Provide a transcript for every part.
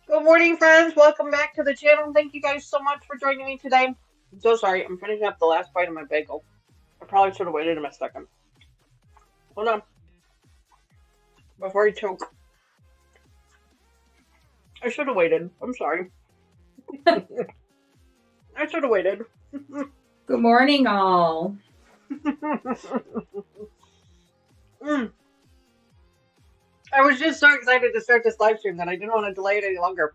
Good morning, friends. Welcome back to the channel. Thank you guys so much for joining me today. I'm so sorry. I'm finishing up the last bite of my bagel. I probably should have waited a second. Hold on. Before I choke. I should have waited. I'm sorry. I should have waited. Good morning, all. I was just so excited to start this live stream that I didn't want to delay it any longer.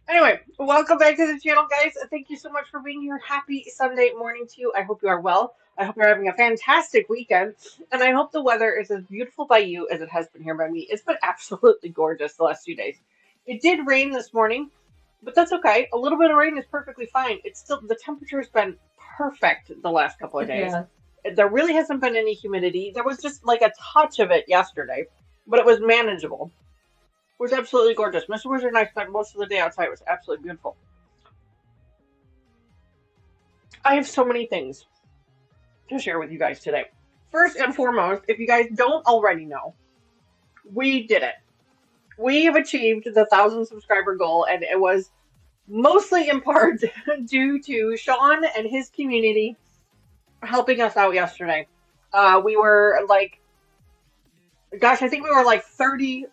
Anyway, welcome back to the channel, guys. Thank you so much for being here. Happy Sunday morning to you. I hope you are well. I hope you're having a fantastic weekend. And I hope the weather is as beautiful by you as it has been here by me. It's been absolutely gorgeous the last few days. It did rain this morning, but that's okay. A little bit of rain is perfectly fine. It's still, the temperature's been perfect the last couple of days. Yeah. There really hasn't been any humidity. There was just like a touch of it yesterday, but it was manageable. It was absolutely gorgeous. Mr. Wizard and I spent most of the day outside. It was absolutely beautiful. I have so many things to share with you guys today. First and foremost, if you guys don't already know, we did it. We have achieved the 1,000 subscriber goal, and it was mostly in part due to Sean and his community helping us out yesterday. We were like, gosh, I think we were like 30.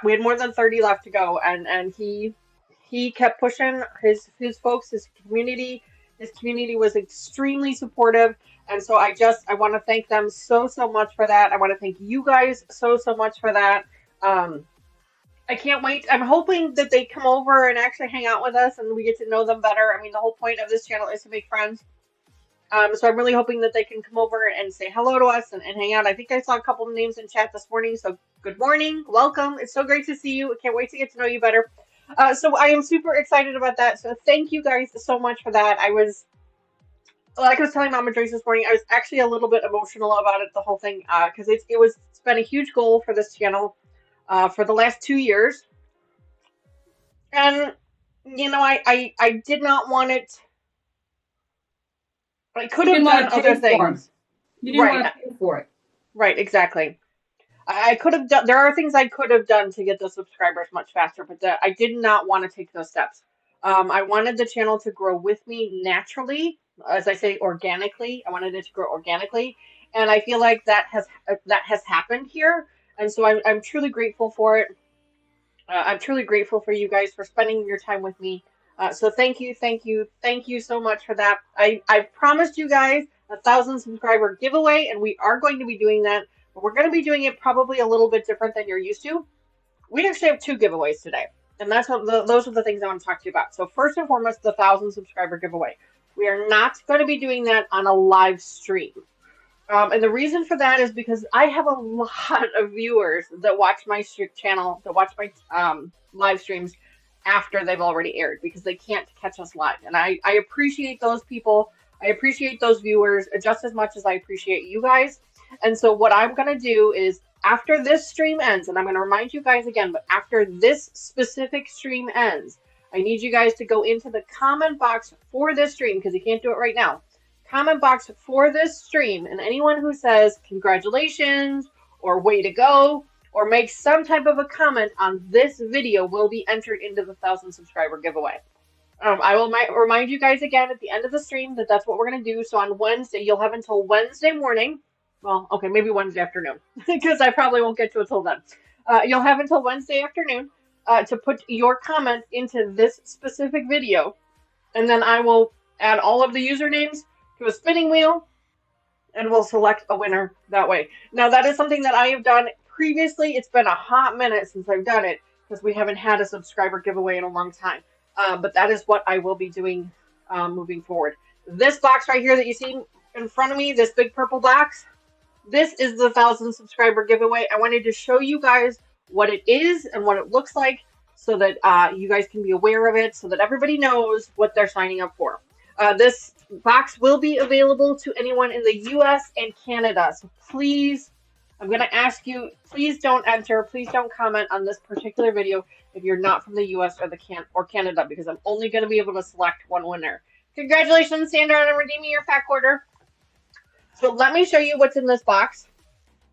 We had more than 30 left to go, and he kept pushing his folks, his community. His community was extremely supportive, and so I want to thank them so much for that. I want to thank you guys so much for that. I can't wait. I'm hoping that they come over and actually hang out with us and we get to know them better. I mean, the whole point of this channel is to make friends. So I'm really hoping that they can come over and say hello to us and hang out. I think I saw a couple of names in chat this morning. So good morning. Welcome. It's so great to see you. I can't wait to get to know you better. So I am super excited about that. So thank you guys so much for that. Like I was telling Mama Joyce this morning, I was actually a little bit emotional about it, the whole thing, because it's been a huge goal for this channel for the last 2 years. And, I did not want it. I could have done other things. You didn't want to pay for it. Right, exactly. I could have done, there are things I could have done to get the subscribers much faster, but I did not want to take those steps. I wanted the channel to grow with me naturally, as I say, organically. I wanted it to grow organically, and I feel like that has happened here, and so I'm truly grateful for it. I'm truly grateful for you guys for spending your time with me. So thank you so much for that. I promised you guys a 1,000 subscriber giveaway, and we are going to be doing that. But we're going to be doing it probably a little bit different than you're used to. We actually have 2 giveaways today, and those are the things I want to talk to you about. So first and foremost, the 1,000 subscriber giveaway. We are not going to be doing that on a live stream. And the reason for that is because I have a lot of viewers that watch my channel, that watch my live streams after they've already aired because they can't catch us live. And I appreciate those people. I appreciate those viewers just as much as I appreciate you guys. And so what I'm going to do is after this stream ends, and I'm going to remind you guys again, but after this specific stream ends, I need you guys to go into the comment box for this stream because you can't do it right now. Comment box for this stream, and anyone who says congratulations or way to go or makes some type of a comment on this video will be entered into the 1,000 subscriber giveaway. I will remind you guys again at the end of the stream that that's what we're going to do. So on Wednesday, you'll have until Wednesday morning. Well, okay, maybe Wednesday afternoon because I probably won't get to it till then. You'll have until Wednesday afternoon to put your comment into this specific video, and then I will add all of the usernames to a spinning wheel, and we'll select a winner that way. Now, that is something that I have done previously. It's been a hot minute since I've done it because we haven't had a subscriber giveaway in a long time. But that is what I will be doing moving forward. This box right here that you see in front of me, this big purple box, this is the 1,000 subscriber giveaway. I wanted to show you guys what it is and what it looks like so that you guys can be aware of it, so that everybody knows what they're signing up for. This box will be available to anyone in the US and Canada. So please, I'm going to ask you, please don't enter, please don't comment on this particular video if you're not from the US or Canada, because I'm only going to be able to select one winner. Congratulations, Sandra, on redeeming your pack order. So let me show you what's in this box.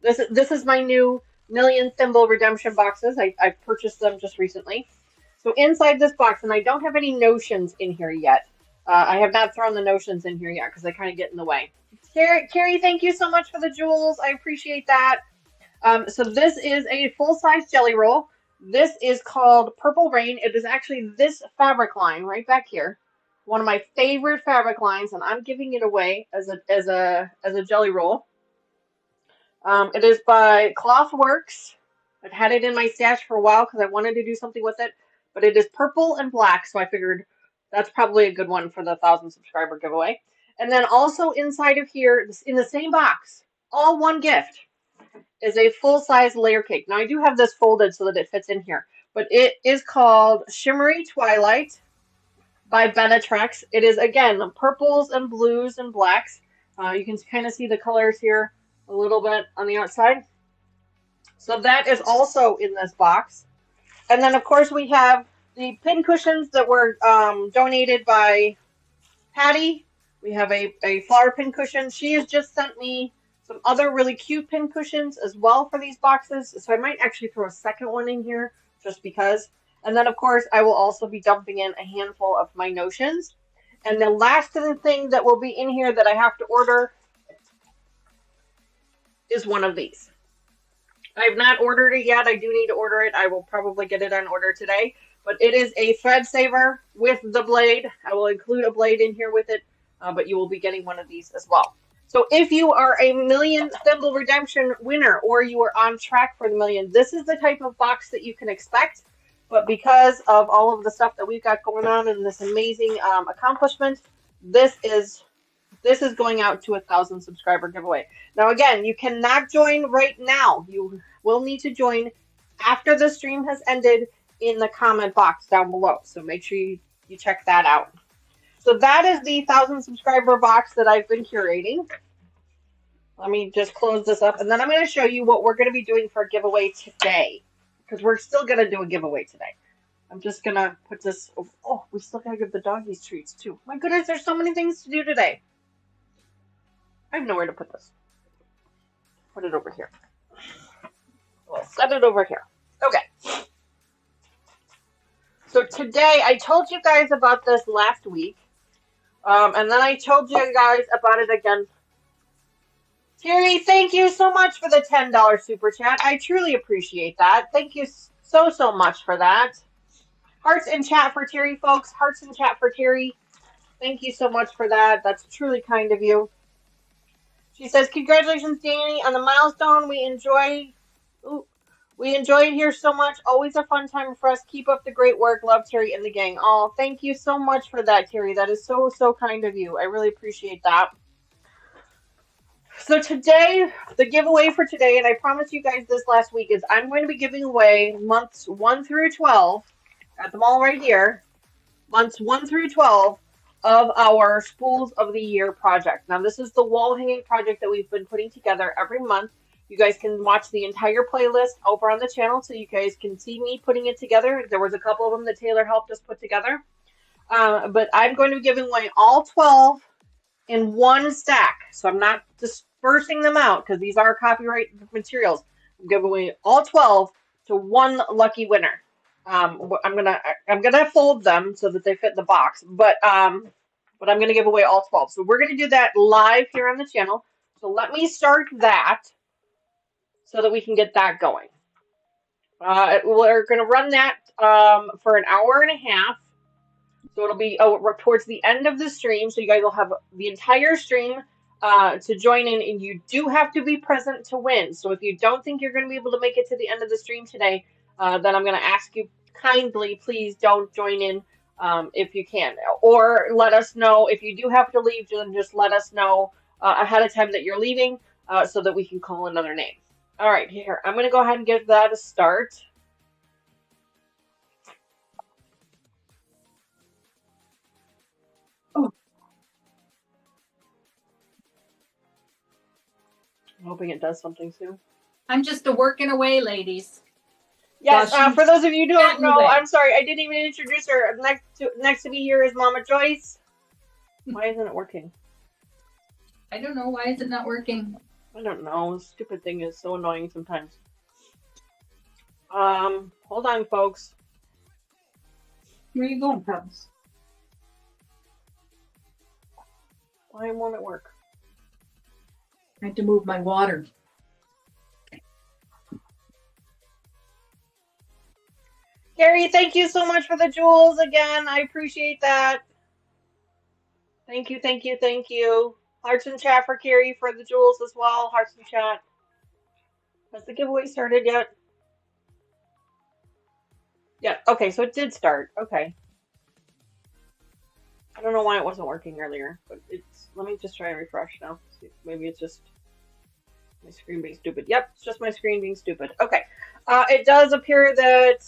This is my new Million Thimble redemption boxes. I purchased them just recently. So inside this box, and I don't have any notions in here yet. I have not thrown the notions in here yet because they kind of get in the way. Carrie, thank you so much for the jewels. I appreciate that. So this is a full-size jelly roll. This is called Purple Rain. It is actually this fabric line right back here. One of my favorite fabric lines, and I'm giving it away as a jelly roll. It is by Clothworks. I've had it in my stash for a while because I wanted to do something with it, but it is purple and black, so I figured that's probably a good one for the 1,000 subscriber giveaway. And then also inside of here, in the same box, all one gift, is a full-size layer cake. Now I do have this folded so that it fits in here, but it is called Shimmery Twilight. by Benetrex. It is, again, purples and blues and blacks. You can kind of see the colors here a little bit on the outside. So that is also in this box. And then, of course, we have the pin cushions that were donated by Patty. We have a flower pin cushion. She has just sent me some other really cute pin cushions as well for these boxes. So I might actually throw a second one in here just because. And then, of course, I will also be dumping in a handful of my notions. And the last thing that will be in here that I have to order is one of these. I've not ordered it yet. I do need to order it. I will probably get it on order today. But it is a thread saver with the blade. I will include a blade in here with it, but you will be getting one of these as well. So if you are a Million Thimble Redemption winner or you are on track for the million, this is the type of box that you can expect. But because of all of the stuff that we've got going on and this amazing accomplishment, this is going out to 1,000 subscriber giveaway. Now, again, you cannot join right now. You will need to join after the stream has ended in the comment box down below. So make sure you check that out. So that is the 1,000 subscriber box that I've been curating. Let me just close this up, and then I'm going to show you what we're going to be doing for a giveaway today, because we're still going to do a giveaway today. I'm just going to put this. Oh, we still got to give the doggies treats too. My goodness, there's so many things to do today. I have nowhere to put this. Put it over here. We'll set it over here. Okay. So today, I told you guys about this last week. And then I told you guys about it again. Terry, thank you so much for the $10 super chat. I truly appreciate that. Thank you so much for that. Hearts in chat for Terry, folks. Hearts in chat for Terry. Thank you so much for that. That's truly kind of you. She says, congratulations, Danny, on the milestone. We enjoyed it here so much. Always a fun time for us. Keep up the great work. Love, Terry and the gang. Oh, thank you so much for that, Terry. That is so kind of you. I really appreciate that. So today, the giveaway for today, and I promised you guys this last week, is I'm going to be giving away months 1 through 12. Got them all right here. Months 1 through 12 of our Spools of the Year project. Now, this is the wall hanging project that we've been putting together every month. You guys can watch the entire playlist over on the channel, so you guys can see me putting it together. There was a couple of them that Taylor helped us put together. But I'm going to be giving away all 12 in one stack. So I'm not dispersing them out because these are copyright materials. I'm giving away all 12 to one lucky winner. I'm gonna fold them so that they fit in the box, but I'm gonna give away all 12. So we're gonna do that live here on the channel. So let me start that so that we can get that going. We're gonna run that for an hour and a half. So it'll be towards the end of the stream. So you guys will have the entire stream to join in, and you do have to be present to win. So if you don't think you're going to be able to make it to the end of the stream today, then I'm going to ask you kindly, please don't join in if you can. Or let us know if you do have to leave, then just let us know ahead of time that you're leaving so that we can call another name. All right, here. I'm going to go ahead and give that a start. I'm hoping it does something soon. I'm just working away, ladies. Yes, for those of you who don't know, I'm sorry, I didn't even introduce her. Next to me here is Mama Joyce. Why isn't it working? I don't know. Why is it not working? I don't know. This stupid thing is so annoying sometimes. Hold on, folks. Where are you going, Cubs? Why won't it work? I had to move my water. Gary, thank you so much for the jewels again. I appreciate that. Thank you, thank you, thank you. Hearts in chat for Carrie for the jewels as well. Hearts in chat. Has the giveaway started yet? Yeah, okay, so it did start. Okay. I don't know why it wasn't working earlier, but let me just try and refresh now. See, maybe it's just my screen being stupid. Yep, it's just my screen being stupid. Okay. It does appear that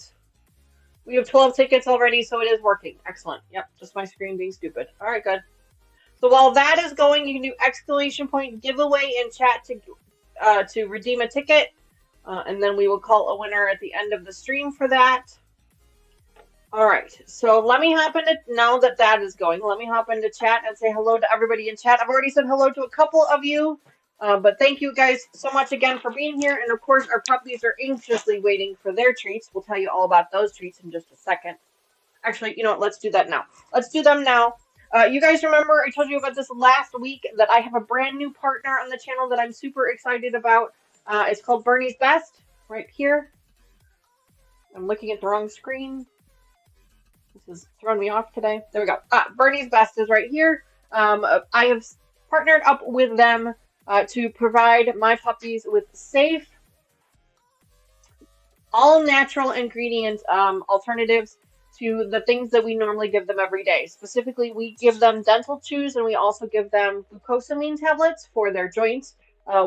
We have 12 tickets already, so it is working. Excellent. Yep, just my screen being stupid. All right, good. So while that is going, you can do exclamation point giveaway in chat to redeem a ticket, and then we will call a winner at the end of the stream for that. All right, so let me hop into, now that that is going, let me hop into chat and say hello to everybody in chat. I've already said hello to a couple of you, but thank you guys so much again for being here. And of course, our puppies are anxiously waiting for their treats. We'll tell you all about those treats in just a second. Actually, you know what? Let's do that now. Let's do them now. You guys remember I told you about this last week that I have a brand new partner on the channel that I'm super excited about. It's called Bernie's Best, right here. I'm looking at the wrong screen. This is throwing me off today. There we go. Bernie's Best is right here. I have partnered up with them to provide my puppies with safe, all-natural ingredient alternatives to the things that we normally give them every day. Specifically, we give them dental chews and we also give them glucosamine tablets for their joints.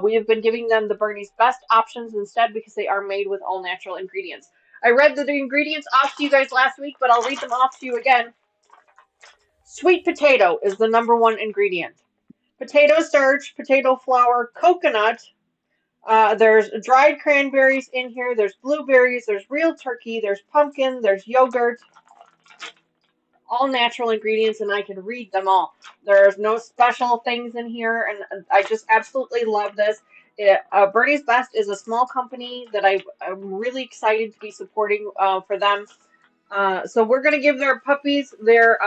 We have been giving them the Bernie's Best options instead because they are made with all-natural ingredients. I read the ingredients off to you guys last week, but I'll read them off to you again. Sweet potato is the #1 ingredient. Potato starch, potato flour, coconut. There's dried cranberries in here. There's blueberries. There's real turkey. There's pumpkin. There's yogurt. All natural ingredients, and I can read them all. There's no special things in here, and I just absolutely love this. Bernie's Best is a small company that I'm really excited to be supporting for them. So we're going to give their puppies their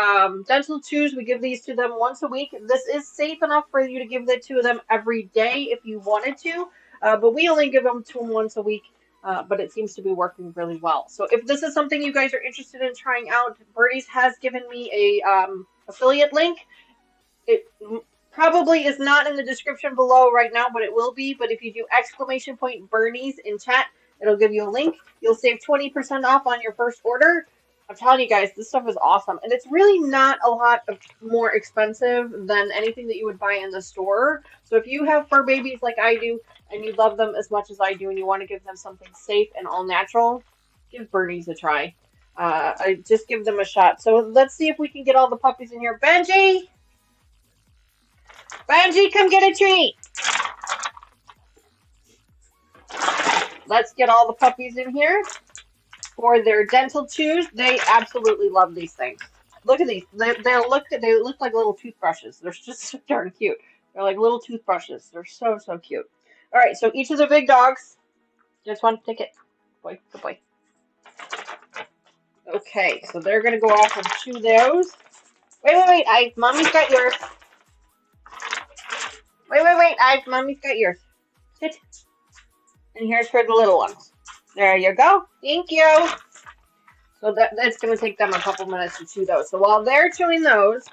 dental chews. We give these to them once a week. This is safe enough for you to give that to them every day if you wanted to, but we only give them to them once a week. But it seems to be working really well. So if this is something you guys are interested in trying out, Bernie's has given me a affiliate link. It probably is not in the description below right now, but it will be. But if you do exclamation point Bernie's in chat, it'll give you a link. You'll save 20% off on your first order. I'm telling you guys, this stuff is awesome. And it's really not a lot of more expensive than anything that you would buy in the store. So if you have fur babies like I do, and you love them as much as I do, and you want to give them something safe and all natural, give Bernie's a try. I just give them a shot. So let's see if we can get all the puppies in here. Benji! Benji, come get a treat! Let's get all the puppies in here for their dental chews. They absolutely love these things. Look at these. They look like little toothbrushes. They're just so darn cute. They're like little toothbrushes. They're so, so cute. All right, so each of the big dogs gets one ticket. Boy, good boy. Okay, so they're going to go off and chew those. Wait. Mommy's got yours. Wait. Mommy's got yours. Sit. And here's for the little ones. There you go. Thank you. So that's going to take them a couple minutes to chew those. So while they're chewing those,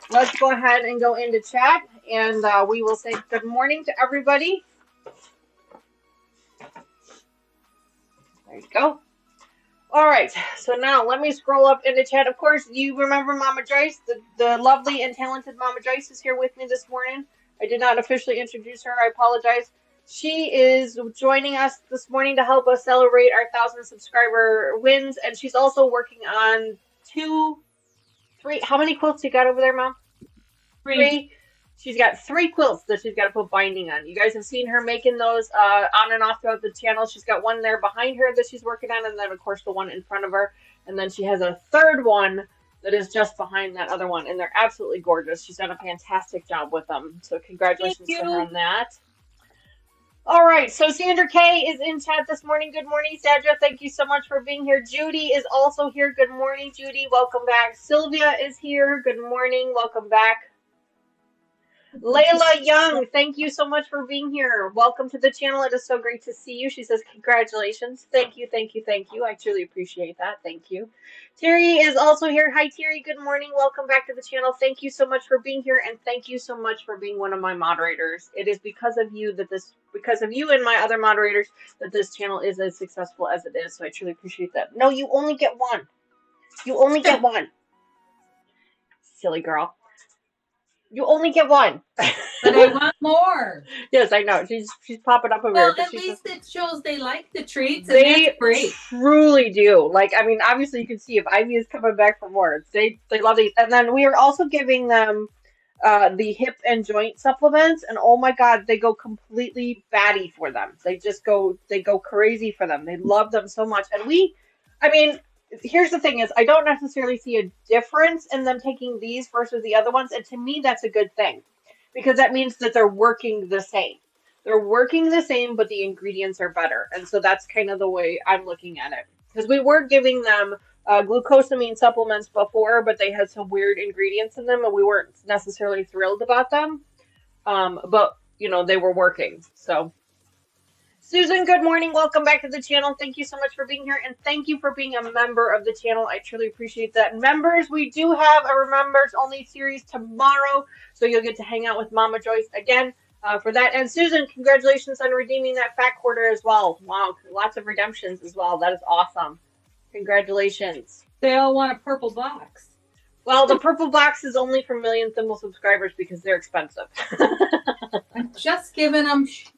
let's go ahead and go into chat, and we will say good morning to everybody. There you go. All right, so now let me scroll up into chat. Of course, you remember Mama Joyce, the lovely and talented Mama Joyce is here with me this morning. I did not officially introduce her. I apologize. She is joining us this morning to help us celebrate our 1,000 subscriber wins, and she's also working on 3. How many quilts you got over there, Mom? 3. She's got 3 quilts that she's got to put binding on. You guys have seen her making those on and off throughout the channel. She's got one there behind her that she's working on, and then, of course, the one in front of her. And then she has a 3rd one that is just behind that other one, and they're absolutely gorgeous. She's done a fantastic job with them. So congratulations to her on that. All right, so Sandra K is in chat this morning. Good morning, Sandra. Thank you so much for being here. Judy is also here. Good morning, Judy. Welcome back. Sylvia is here. Good morning. Welcome back. Layla Young, thank you so much for being here. Welcome to the channel. It is so great to see you. She says, congratulations. Thank you. I truly appreciate that. Thank you. Terry is also here. Hi, Terry. Good morning. Welcome back to the channel. Thank you so much for being here, and thank you so much for being one of my moderators. It is because of you and my other moderators that this channel is as successful as it is, so I truly appreciate that. No, you only get one. You only get one. Silly girl. You only get one. But I want more. Yes, I know. She's popping up over Well, here, but at she's just least it shows they like the treats, and that's they great. truly do. Like, I mean, obviously you can see if Ivy is coming back for more. They love these. And then we are also giving them the hip and joint supplements, and oh my God, they go completely batty for them. They go crazy for them. They love them so much. And I mean, here's the thing is I don't necessarily see a difference in them taking these versus the other ones, and to me that's a good thing because that means that they're working the same. They're working the same, but the ingredients are better. And so that's kind of the way I'm looking at it. Because we were giving them glucosamine supplements before, but they had some weird ingredients in them, and we weren't necessarily thrilled about them. But you know, they were working. So, Susan, good morning. Welcome back to the channel. Thank you so much for being here, and thank you for being a member of the channel. I truly appreciate that. Members, we do have a members only series tomorrow, so you'll get to hang out with Mama Joyce again. For that. And Susan, congratulations on redeeming that fat quarter as well. Wow, lots of redemptions as well. That is awesome. Congratulations. They all want a purple box. Well, the purple box is only for Million Thimble subscribers because they're expensive. I'm just giving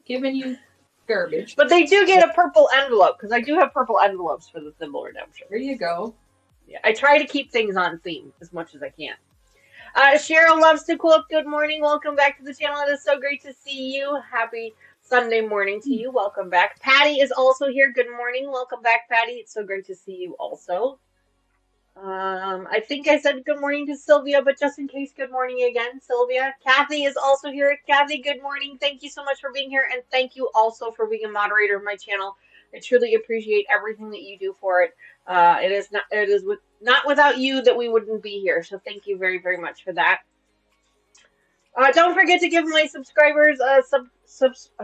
you garbage. But they do get a purple envelope because I do have purple envelopes for the Thimble redemption. There you go. Yeah, I try to keep things on theme as much as I can. Cheryl loves to cook. Good morning. Welcome back to the channel. It is so great to see you. Happy Sunday morning to you. Welcome back. Patty is also here. Good morning. Welcome back, Patty. It's so great to see you also. I think I said good morning to Sylvia, but just in case, good morning again, Sylvia. Kathy is also here. Kathy, good morning. Thank you so much for being here, and thank you also for being a moderator of my channel. I truly appreciate everything that you do for it. It is not without you that we wouldn't be here. So thank you very, very much for that. Don't forget to give my subscribers a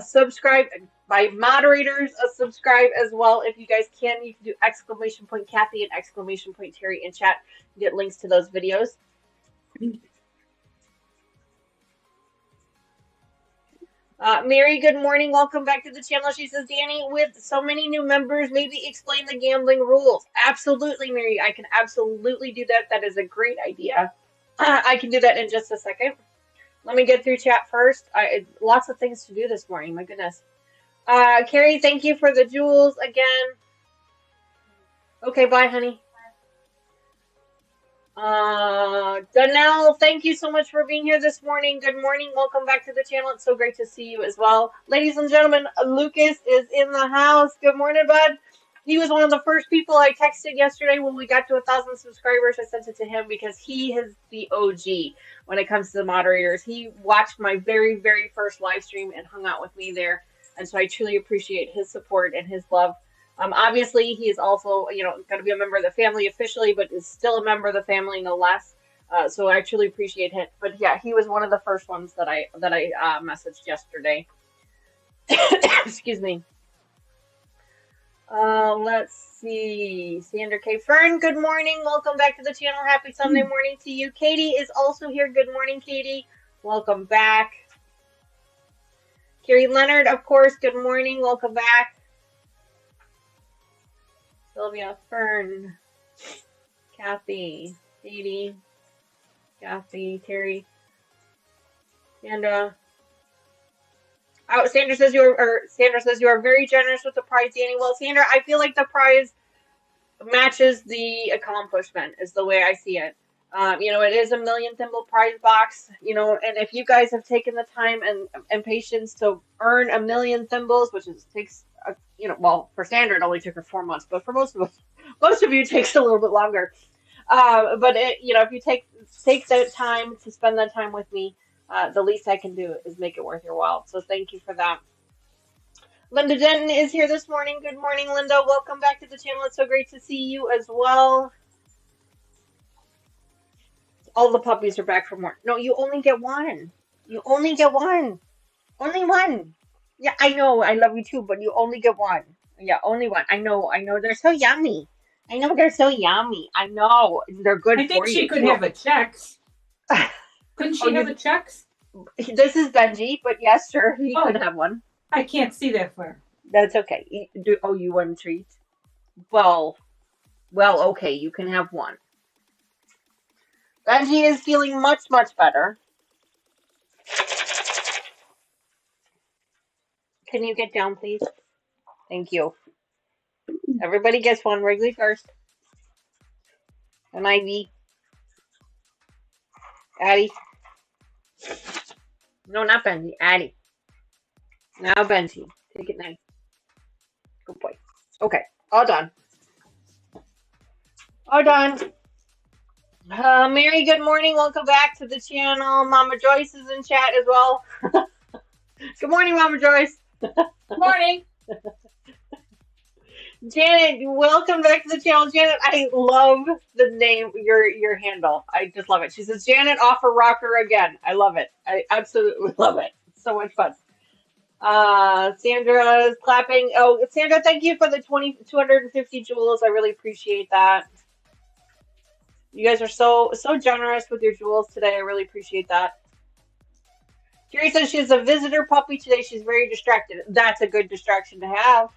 subscribe, my moderators a subscribe as well. If you guys can, you can do exclamation point Kathy and exclamation point Terry in chat. You get links to those videos. Mary, good morning. Welcome back to the channel. She says, Danny, with so many new members, maybe explain the gambling rules. Absolutely, Mary. I can absolutely do that. That is a great idea. I can do that in just a second. Let me get through chat first. Lots of things to do this morning. My goodness. Carrie, thank you for the jewels again. Okay, bye, honey. Donnell, thank you so much for being here this morning. Good morning. Welcome back to the channel. It's so great to see you as well. Ladies and gentlemen, Lucas is in the house. Good morning, bud. He was one of the first people I texted yesterday when we got to 1,000 subscribers. I sent it to him because he is the OG when it comes to the moderators. He watched my very, very first live stream and hung out with me there. And so I truly appreciate his support and his love. Obviously, he is also, going to be a member of the family officially, but is still a member of the family no less. So I truly appreciate it. But yeah, he was one of the first ones that I messaged yesterday. Excuse me. Let's see. Sandra K. Fern, good morning. Welcome back to the channel. Happy Sunday morning to you. Katie is also here. Good morning, Katie. Welcome back. Carrie Leonard, of course. Good morning. Welcome back. Sylvia, Fern, Kathy, Katie, Kathy, Terry, Sandra. Oh, Sandra says you are very generous with the prize, Danny. Well, Sandra, I feel like the prize matches the accomplishment is the way I see it. It is a Million Thimble prize box, and if you guys have taken the time and patience to earn 1,000,000 thimbles, which takes, for Sandra, it only took her 4 months, but for most of you, it takes a little bit longer. But if you take that time to spend that time with me, the least I can do is make it worth your while. So thank you for that. Linda Denton is here this morning. Good morning, Linda. Welcome back to the channel. It's so great to see you as well. All the puppies are back from work. No, you only get one. You only get one. Only one. Yeah, I know. I love you too, but you only get one. Yeah, only one. I know. They're so yummy. I know. They're good for you. I think she could have a Chex. Couldn't she have a Chex? This is Benji, but yes, sure, he could have one. I can't see that far. That's okay. You want a treat? Well, okay, you can have one. Benji is feeling much, much better. Can you get down, please? Thank you. Everybody gets one. Wrigley first. And Ivy. Addie. No, not Benji. Addie. Now Benji. Take it nice. Good boy. Okay. All done. All done. Mary, good morning. Welcome back to the channel. Mama Joyce is in chat as well. Good morning, Mama Joyce. Good morning. Janet, welcome back to the channel. Janet, I love the name, your handle. I just love it. She says, Janet, offer rocker again. I love it. I absolutely love it. It's so much fun. Sandra is clapping. Oh, Sandra, thank you for the 250 jewels. I really appreciate that. You guys are so generous with your jewels today. I really appreciate that. Jerry says she's a visitor puppy today. She's very distracted. That's a good distraction to have.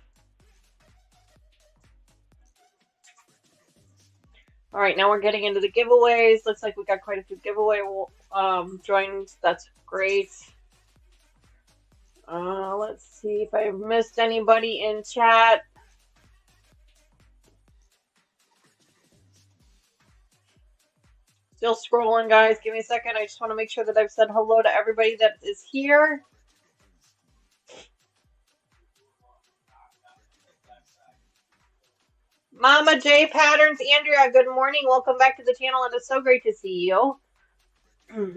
All right, now we're getting into the giveaways. Looks like we got quite a few giveaway joins. That's great. Let's see if I've missed anybody in chat. Still scrolling, guys. Give me a second. I just want to make sure that I've said hello to everybody that is here. Mama J Patterns, Andrea, good morning. Welcome back to the channel, and it's so great to see you.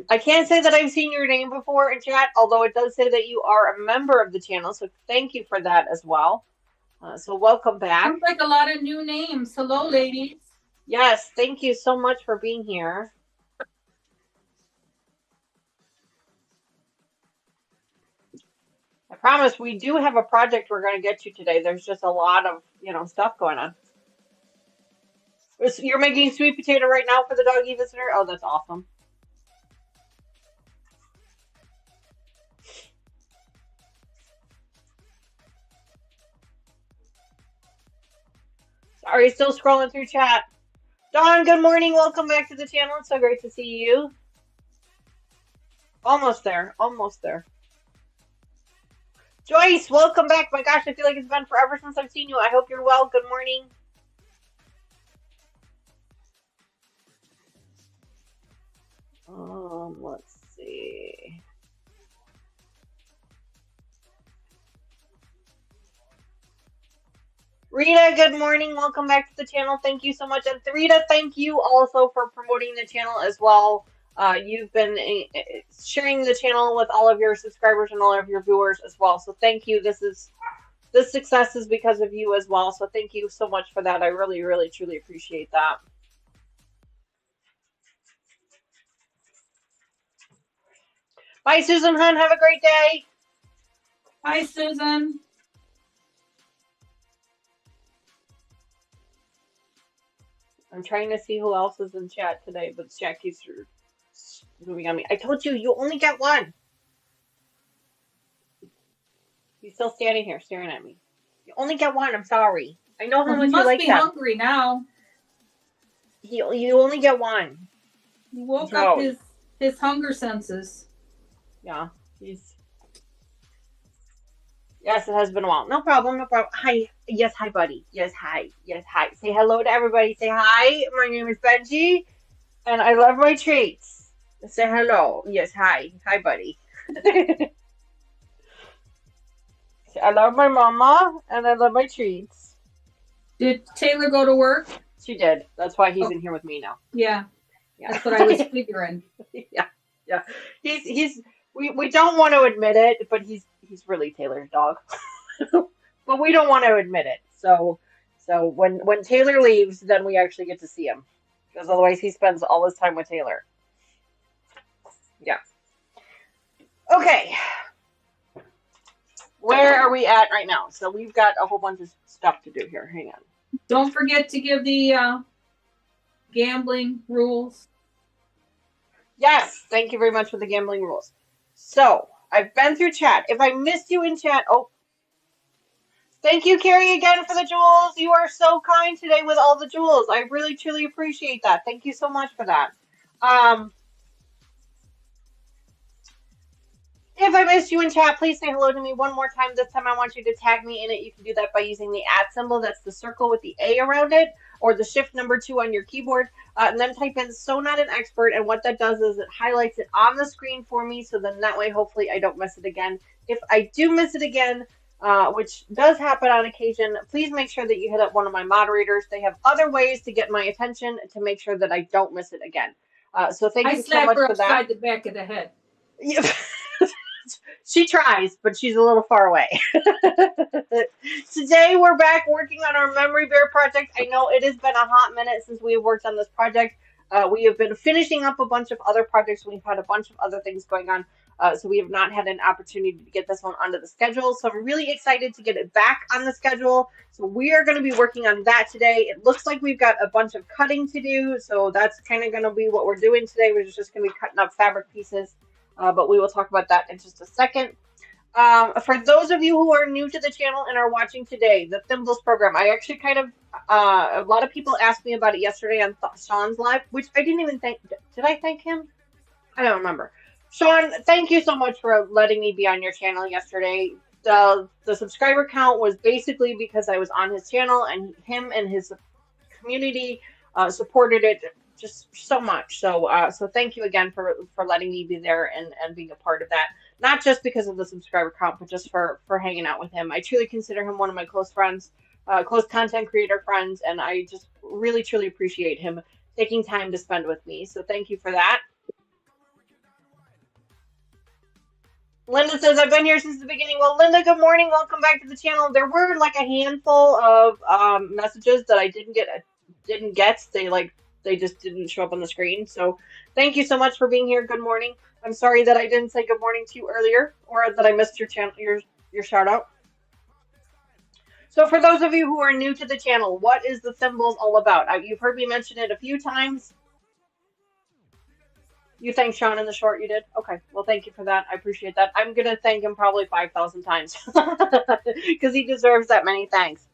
I can't say that I've seen your name before in chat, although it does say that you are a member of the channel, so thank you for that as well. So welcome back. Sounds like a lot of new names. Hello, ladies. Yes, thank you so much for being here. I promise we do have a project we're going to get to today. There's just a lot of, stuff going on. You're making sweet potato right now for the doggy visitor? Oh, that's awesome. Sorry, still scrolling through chat. Dawn, good morning. Welcome back to the channel. It's so great to see you. Almost there. Almost there. Joyce, welcome back. My gosh, I feel like it's been forever since I've seen you. I hope you're well. Good morning. Let's see. Rita, good morning. Welcome back to the channel. Thank you so much. And Rita, thank you also for promoting the channel as well. You've been sharing the channel with all of your subscribers and all of your viewers as well. So thank you. This success is because of you as well. So thank you so much for that. I really, really, truly appreciate that. Bye, Susan Hunt. Have a great day. Hi, Susan. I'm trying to see who else is in chat today, but chat keeps moving on me. I told you, you only get one. He's still standing here staring at me. You only get one. I'm sorry. I know how much you like that. He must be hungry now. You only get one. He woke up his hunger senses. Yeah, Yes, it has been a while. No problem, no problem. Hi. Yes, hi, buddy. Yes, hi. Yes, hi. Say hello to everybody. Say hi. My name is Benji, and I love my treats. Say hello. Yes, hi. Hi, buddy. I love my mama, and I love my treats. Did Taylor go to work? She did. That's why he's in here with me now. Yeah. That's what I was figuring. Yeah. We don't want to admit it, but he's really Taylor's dog. But we don't want to admit it. So when Taylor leaves, then we actually get to see him. Because otherwise he spends all his time with Taylor. Yeah. Okay. Where are we at right now? So we've got a whole bunch of stuff to do here. Hang on. Don't forget to give the gambling rules. Yes. Thank you very much for the gambling rules. So I've been through chat. If I missed you in chat, thank you, Carrie, again for the jewels. You are so kind today with all the jewels. I really, truly appreciate that. Thank you so much for that. If I missed you in chat, please say hello to me one more time. This time I want you to tag me in it. You can do that by using the @ symbol. That's the circle with the A around it, or the shift number 2 on your keyboard. And then type in "So Not an Expert." And what that does is it highlights it on the screen for me. So then that way, hopefully, I don't miss it again. If I do miss it again, which does happen on occasion, please make sure that you hit up one of my moderators. They have other ways to get my attention to make sure that I don't miss it again. So thank I you so slap much her for that. upside the back of the head. Yeah. She tries, but she's a little far away. Today we're back working on our memory bear project. I know it has been a hot minute since we have worked on this project. We have been finishing up a bunch of other projects. We've had a bunch of other things going on. So we have not had an opportunity to get this one onto the schedule. So I'm really excited to get it back on the schedule. So we are going to be working on that today. It looks like we've got a bunch of cutting to do. So that's kind of going to be what we're doing today. We're just going to be cutting up fabric pieces. But we will talk about that in just a second. For those of you who are new to the channel and are watching today, the Thimbles program, I actually a lot of people asked me about it yesterday on Sean's live, which I didn't even thank. Did I thank him? I don't remember. Sean, thank you so much for letting me be on your channel yesterday. The subscriber count was basically because I was on his channel, and him and his community supported it just so much. So thank you again for letting me be there and being a part of that. Not just because of the subscriber count, but just for hanging out with him. I truly consider him one of my close friends, close content creator friends, and I just really truly appreciate him taking time to spend with me. So thank you for that. Linda says, I've been here since the beginning. Well, Linda, good morning. Welcome back to the channel. There were like a handful of messages that I didn't get. They just didn't show up on the screen. So thank you so much for being here. Good morning. I'm sorry that I didn't say good morning to you earlier, or that I missed your channel, your shout out. So for those of you who are new to the channel, what is the Thimbles all about? You've heard me mention it a few times. You thanked Sean in the short, you did? Okay, well, thank you for that. I appreciate that. I'm going to thank him probably 5,000 times because he deserves that many thanks.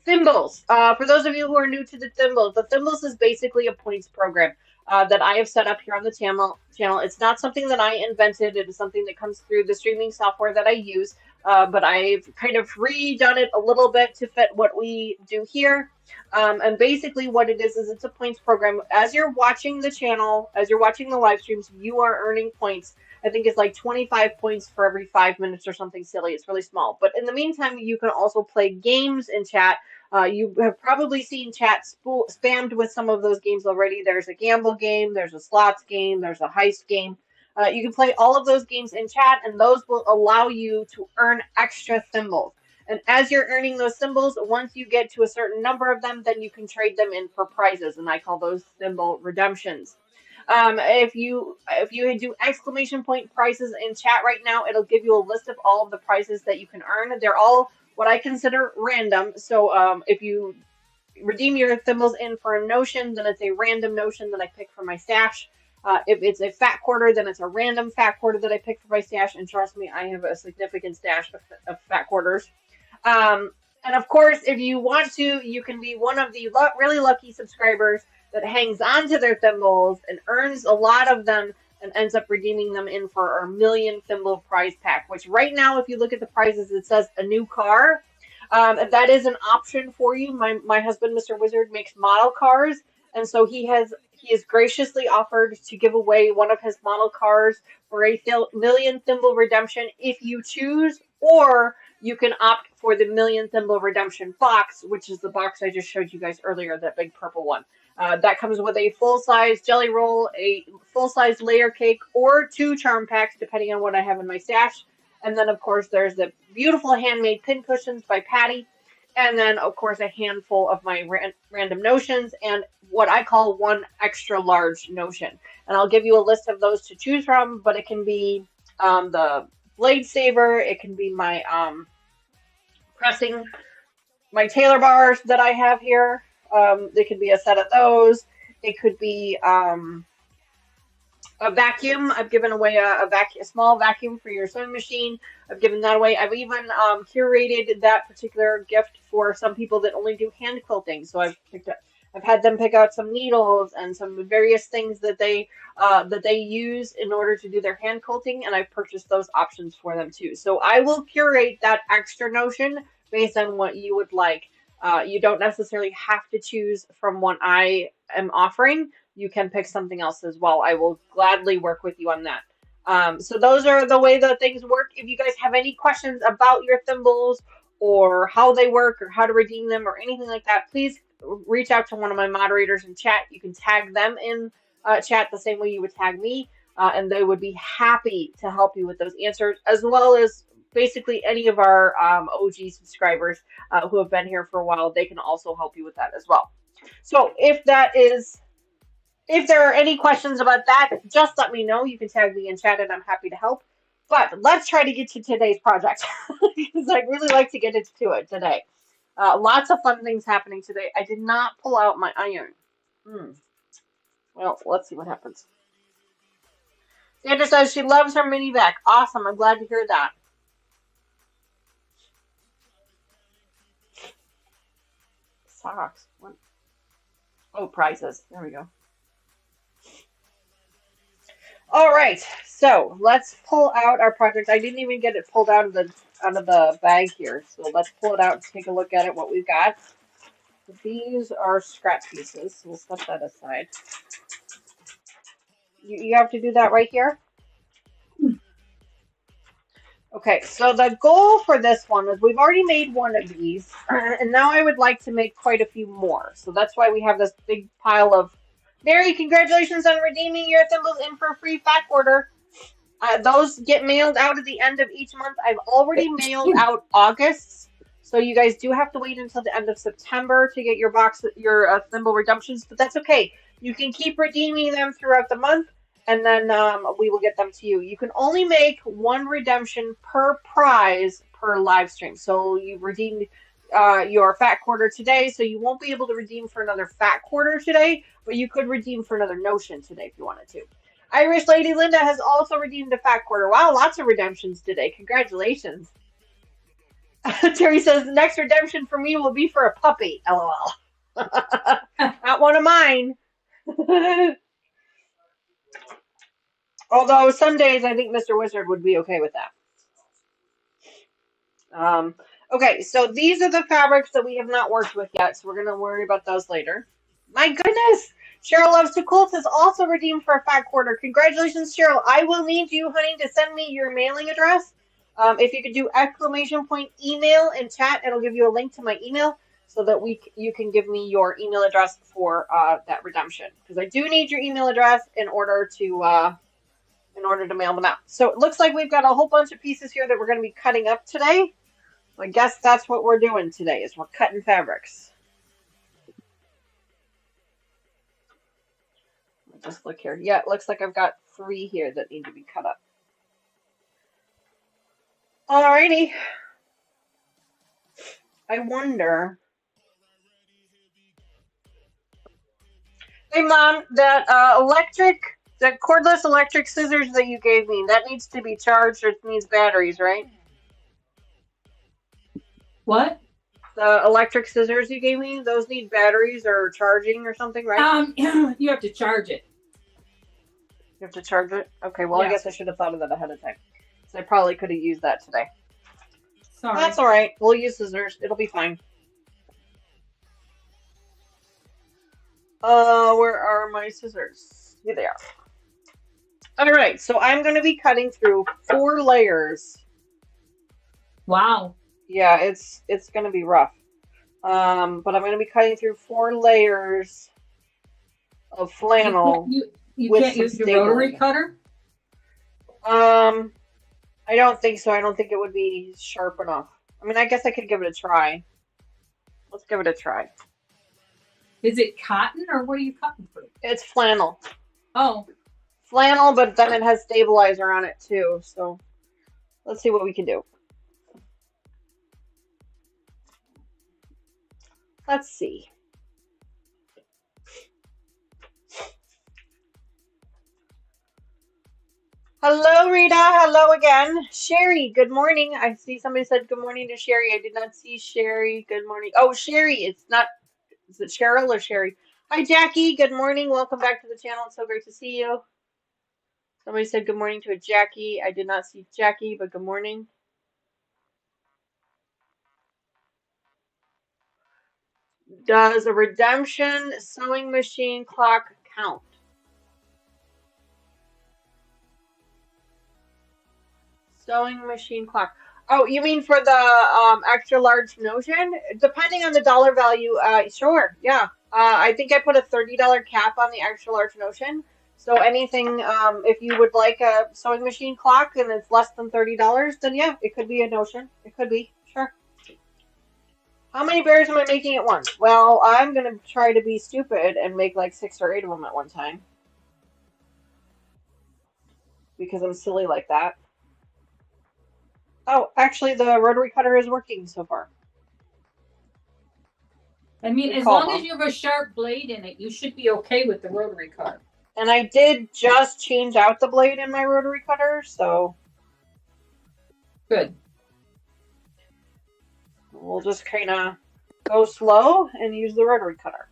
Thimbles. For those of you who are new to the Thimbles is basically a points program that I have set up here on the channel. It's not something that I invented. It is something that comes through the streaming software that I use, but I've kind of redone it a little bit to fit what we do here. And basically what it is it's a points program. As you're watching the channel, as you're watching the live streams, you are earning points. I think it's like 25 points for every 5 minutes or something silly. It's really small. But in the meantime, you can also play games in chat. You have probably seen chat spammed with some of those games already. There's a gamble game, there's a slots game, there's a heist game. You can play all of those games in chat, and those will allow you to earn extra Thimbles. And as you're earning those Thimbles, once you get to a certain number of them, then you can trade them in for prizes, and I call those Thimble redemptions. If you do exclamation point prizes in chat right now, it'll give you a list of all of the prizes that you can earn. They're all what I consider random. So if you redeem your Thimbles in for a notion, then it's a random notion that I pick from my stash. If it's a fat quarter, then it's a random fat quarter that I pick from my stash. And trust me, I have a significant stash of fat quarters. And of course, if you want to, you can be one of the really lucky subscribers that hangs on to their Thimbles and earns a lot of them and ends up redeeming them in for our million Thimble prize pack, which right now, if you look at the prizes, it says a new car. That is an option for you. My husband, Mr. Wizard, makes model cars, and so he has graciously offered to give away one of his model cars for a million Thimble redemption if you choose, or you can opt for the million Thimble redemption box, which is the box I just showed you guys earlier, that big purple one. That comes with a full-size jelly roll, a full-size layer cake, or 2 charm packs, depending on what I have in my stash. And then, of course, there's the beautiful handmade pin cushions by Patty. And then, of course, a handful of my random notions and what I call one extra large notion. And I'll give you a list of those to choose from, but it can be the blade saver. It can be my pressing, my Taylor bars that I have here. It could be a set of those. It could be a vacuum. I've given away a small vacuum for your sewing machine. I've given that away. I've even curated that particular gift for some people that only do hand quilting. So I've picked up I've had them pick out some needles and some various things that they use in order to do their hand quilting, and I've purchased those options for them too. So I will curate that extra notion based on what you would like. You don't necessarily have to choose from what I am offering. You can pick something else as well. I will gladly work with you on that. So those are the way that things work. If you guys have any questions about your thimbles or how they work or how to redeem them or anything like that, please reach out to one of my moderators in chat. You can tag them in chat the same way you would tag me, and they would be happy to help you with those answers, as well as basically any of our OG subscribers who have been here for a while. They can also help you with that as well. So if there are any questions about that, just let me know. You can tag me in chat and I'm happy to help. But let's try to get to today's project because I'd really like to get into it today. Lots of fun things happening today. I did not pull out my iron. Well, let's see what happens. Sandra says she loves her mini vac. Awesome. I'm glad to hear that. Socks. What? Oh, prizes. There we go. All right, so let's pull out our project. I didn't even get it pulled out of the bag here, so let's pull it out and take a look at it. What we've got. These are scrap pieces, so we'll set that aside. You have to do that right here. Okay, so the goal for this one is we've already made one of these, and now I would like to make quite a few more. So that's why we have this big pile of. Mary, congratulations on redeeming your thimbles in for a free back order. Those get mailed out at the end of each month. I've already mailed out August's, so you guys do have to wait until the end of September to get your thimble redemptions, but that's okay. You can keep redeeming them throughout the month, and then we will get them to you. You can only make one redemption per prize per live stream. So you've redeemed your fat quarter today, so you won't be able to redeem for another fat quarter today, but you could redeem for another notion today if you wanted to. Irish Lady Linda has also redeemed a fat quarter. Wow, lots of redemptions today. Congratulations. Terry says the next redemption for me will be for a puppy. LOL. Not one of mine. Although some days I think Mr. Wizard would be okay with that. Okay, so these are the fabrics that we have not worked with yet, so we're going to worry about those later. My goodness! Cheryl Loves to Quilt has also redeemed for a fat quarter. Congratulations, Cheryl. I will need you, honey, to send me your mailing address. If you could do exclamation point email in chat, it'll give you a link to my email so that you can give me your email address for that redemption. Because I do need your email address in order to mail them out. So it looks like we've got a whole bunch of pieces here that we're going to be cutting up today. I guess that's what we're doing today, is we're cutting fabrics. Just look here. Yeah, it looks like I've got 3 here that need to be cut up. Alrighty. I wonder. Hey, Mom, that cordless electric scissors that you gave me, that needs to be charged or it needs batteries, right? What? The electric scissors you gave me, those need batteries or charging or something, right? You have to charge it. You have to charge it? Okay, well, yeah. I guess I should have thought of that ahead of time. So I probably could have used that today. Sorry. That's all right. We'll use scissors. It'll be fine. Where are my scissors? Here they are. All right, so I'm going to be cutting through 4 layers. Wow. Yeah, it's going to be rough. But I'm going to be cutting through 4 layers of flannel. You can't use your rotary cutter? I don't think so. I don't think it would be sharp enough. I mean, I guess I could give it a try. Let's give it a try. Is it cotton or what are you cutting through? It's flannel. Oh. Flannel, but then it has stabilizer on it too. So let's see what we can do. Let's see. Hello, Rita. Hello again. Sherry, good morning. I see somebody said good morning to Sherry. I did not see Sherry. Good morning. Oh, Sherry, it's not Is it Cheryl or Sherry? Hi, Jackie. Good morning. Welcome back to the channel. It's so great to see you. Somebody said good morning to a Jackie. I did not see Jackie, but good morning. Does a redemption sewing machine clock count? Sewing machine clock. Oh, you mean for the extra large Notion? Depending on the dollar value, sure, yeah. I think I put a $30 cap on the extra large Notion. So anything, if you would like a sewing machine clock and it's less than $30, then yeah, it could be a Notion. It could be, sure. How many bears am I making at once? Well, I'm gonna try to be stupid and make like 6 or 8 of them at one time. Because I'm silly like that. Oh, actually, the rotary cutter is working so far. I mean, as long as you have a sharp blade in it, you should be okay with the rotary cutter. And I did just change out the blade in my rotary cutter, so good. We'll just kind of go slow and use the rotary cutter.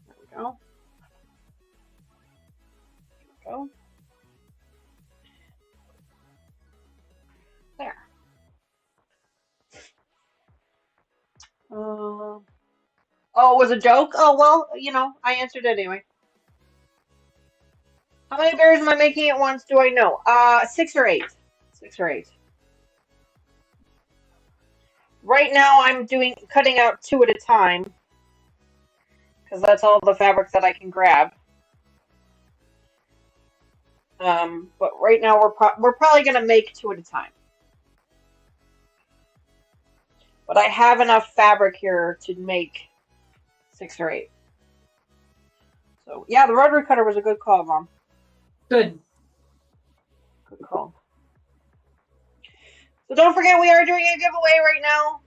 There we go. There we go. There. Oh, it was a joke? Oh, well, you know, I answered anyway. How many bears am I making at once? Do I know? 6 or 8. 6 or 8. Right now, I'm cutting out 2 at a time because that's all the fabric that I can grab. But right now, we're probably gonna make 2 at a time. But I have enough fabric here to make 6 or 8. So yeah, the rotary cutter was a good call, Mom. Good. Good call. So don't forget, we are doing a giveaway right now.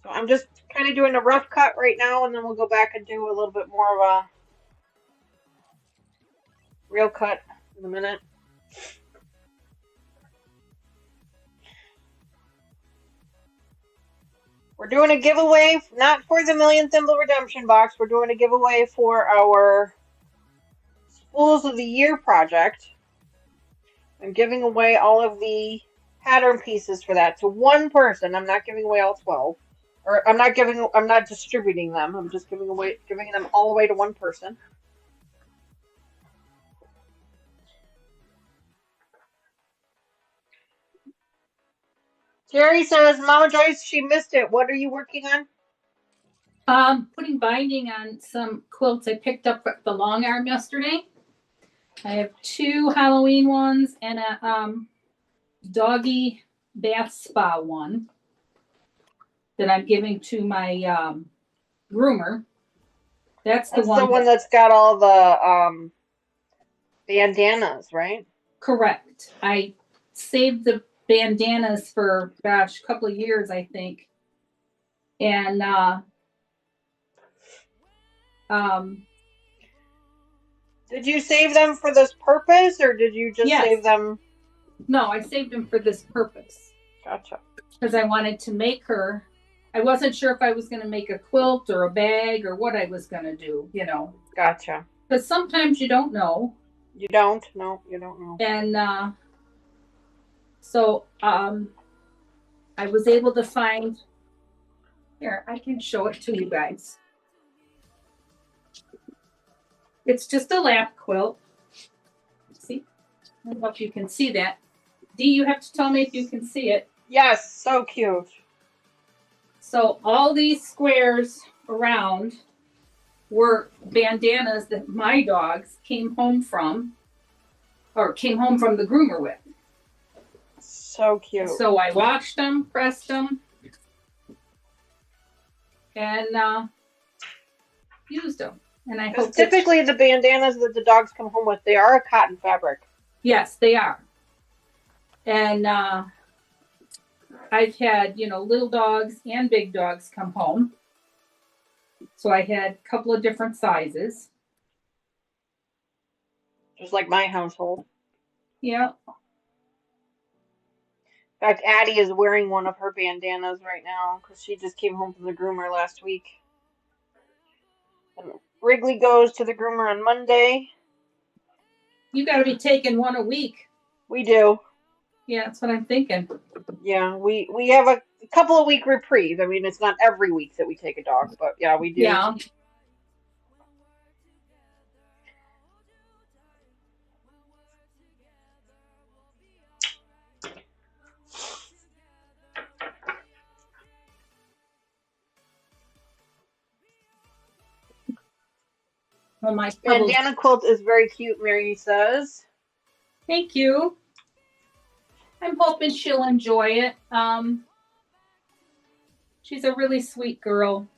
So I'm just kind of doing a rough cut right now, and then we'll go back and do a little bit more of a real cut in a minute. We're doing a giveaway, not for the Million Thimble Redemption box. We're doing a giveaway for our Spools of the Year project. I'm giving away all of the pattern pieces for that to one person. I'm not giving away all 12. Or I'm not distributing them. I'm just giving them all away to one person. Jerry says, Mama Joyce, she missed it. What are you working on? Putting binding on some quilts I picked up at the long arm yesterday. I have 2 Halloween ones and a doggy bath spa one that I'm giving to my groomer. That's the one that's got all the bandanas, right? Correct. I saved the bandanas for, gosh, a couple of years, I think. And did you save them for this purpose, or did you just save them? No, I saved them for this purpose. Gotcha. Because I wanted to make her. I wasn't sure if I was going to make a quilt or a bag or what I was going to do, you know. Gotcha. Because sometimes you don't know. You don't? No, you don't know. And so I was able to find. Here, I can show it to you guys. It's just a lap quilt. See? I don't know if you can see that. Dee, you have to tell me if you can see it. Yes, so cute. So all these squares around were bandanas that my dogs came home from the groomer with. So cute. So I washed them, pressed them, and used them. And I hope typically the bandanas that the dogs come home with, they are a cotton fabric. Yes, they are. And I've had, little dogs and big dogs come home. So I had a couple of different sizes. Just like my household. Yeah. In fact, Addie is wearing one of her bandanas right now because she just came home from the groomer last week. And Wrigley goes to the groomer on Monday. You got to be taking one a week. We do. Yeah, that's what I'm thinking. Yeah, we have a couple of week reprieve. I mean, it's not every week that we take a dog, but yeah, we do. Yeah. Well, my pebbles. Bandana quilt is very cute, Mary says. Thank you. I'm hoping she'll enjoy it. She's a really sweet girl.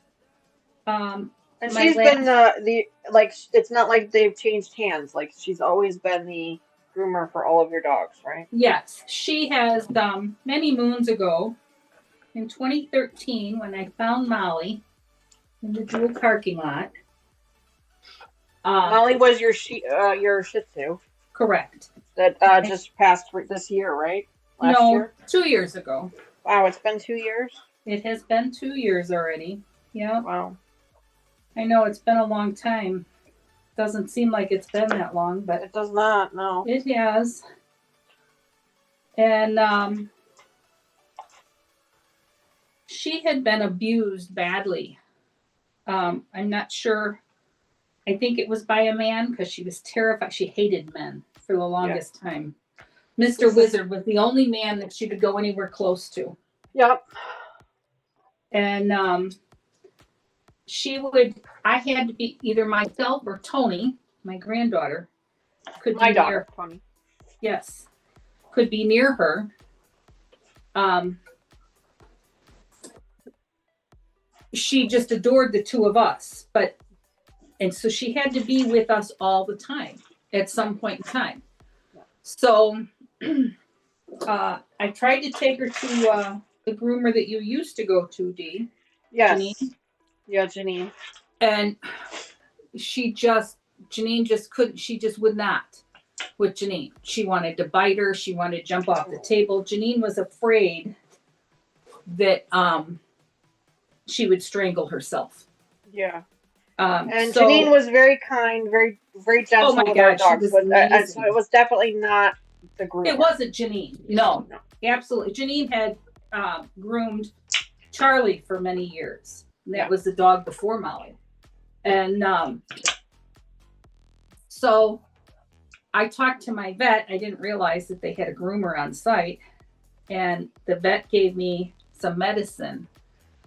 And she's been the like. It's not like they've changed hands. Like she's always been the groomer for all of your dogs, right? Yes, she has. Many moons ago, in 2013, when I found Molly in the Jewel parking lot. Molly was your Shih Tzu. Correct. That just passed this year, right? Last year? 2 years ago. Wow, it's been 2 years? It has been 2 years already. Yeah. Wow. I know, it's been a long time. Doesn't seem like it's been that long, but it does not, no. It has. And she had been abused badly. I'm not sure. I think it was by a man because she was terrified. She hated men for the longest time. Mr. Wizard was the only man that she could go anywhere close to. Yep. And I had to be either myself or Tony, my granddaughter, could my be daughter, near. Tony. Yes, could be near her. She just adored the two of us, and so she had to be with us all the time at some point in time. So I tried to take her to the groomer that you used to go to, Dee. Yes. Janine. Yeah, Janine. And Janine just couldn't, she just would not with Janine. She wanted to bite her. She wanted to jump off the table. Janine was afraid that she would strangle herself. Yeah. And Janine was very kind, very, very gentle with our dogs. So it was definitely not the groomer. It wasn't Janine. No. Absolutely. Janine had groomed Charlie for many years. That was the dog before Molly. And so I talked to my vet. I didn't realize that they had a groomer on site. And the vet gave me some medicine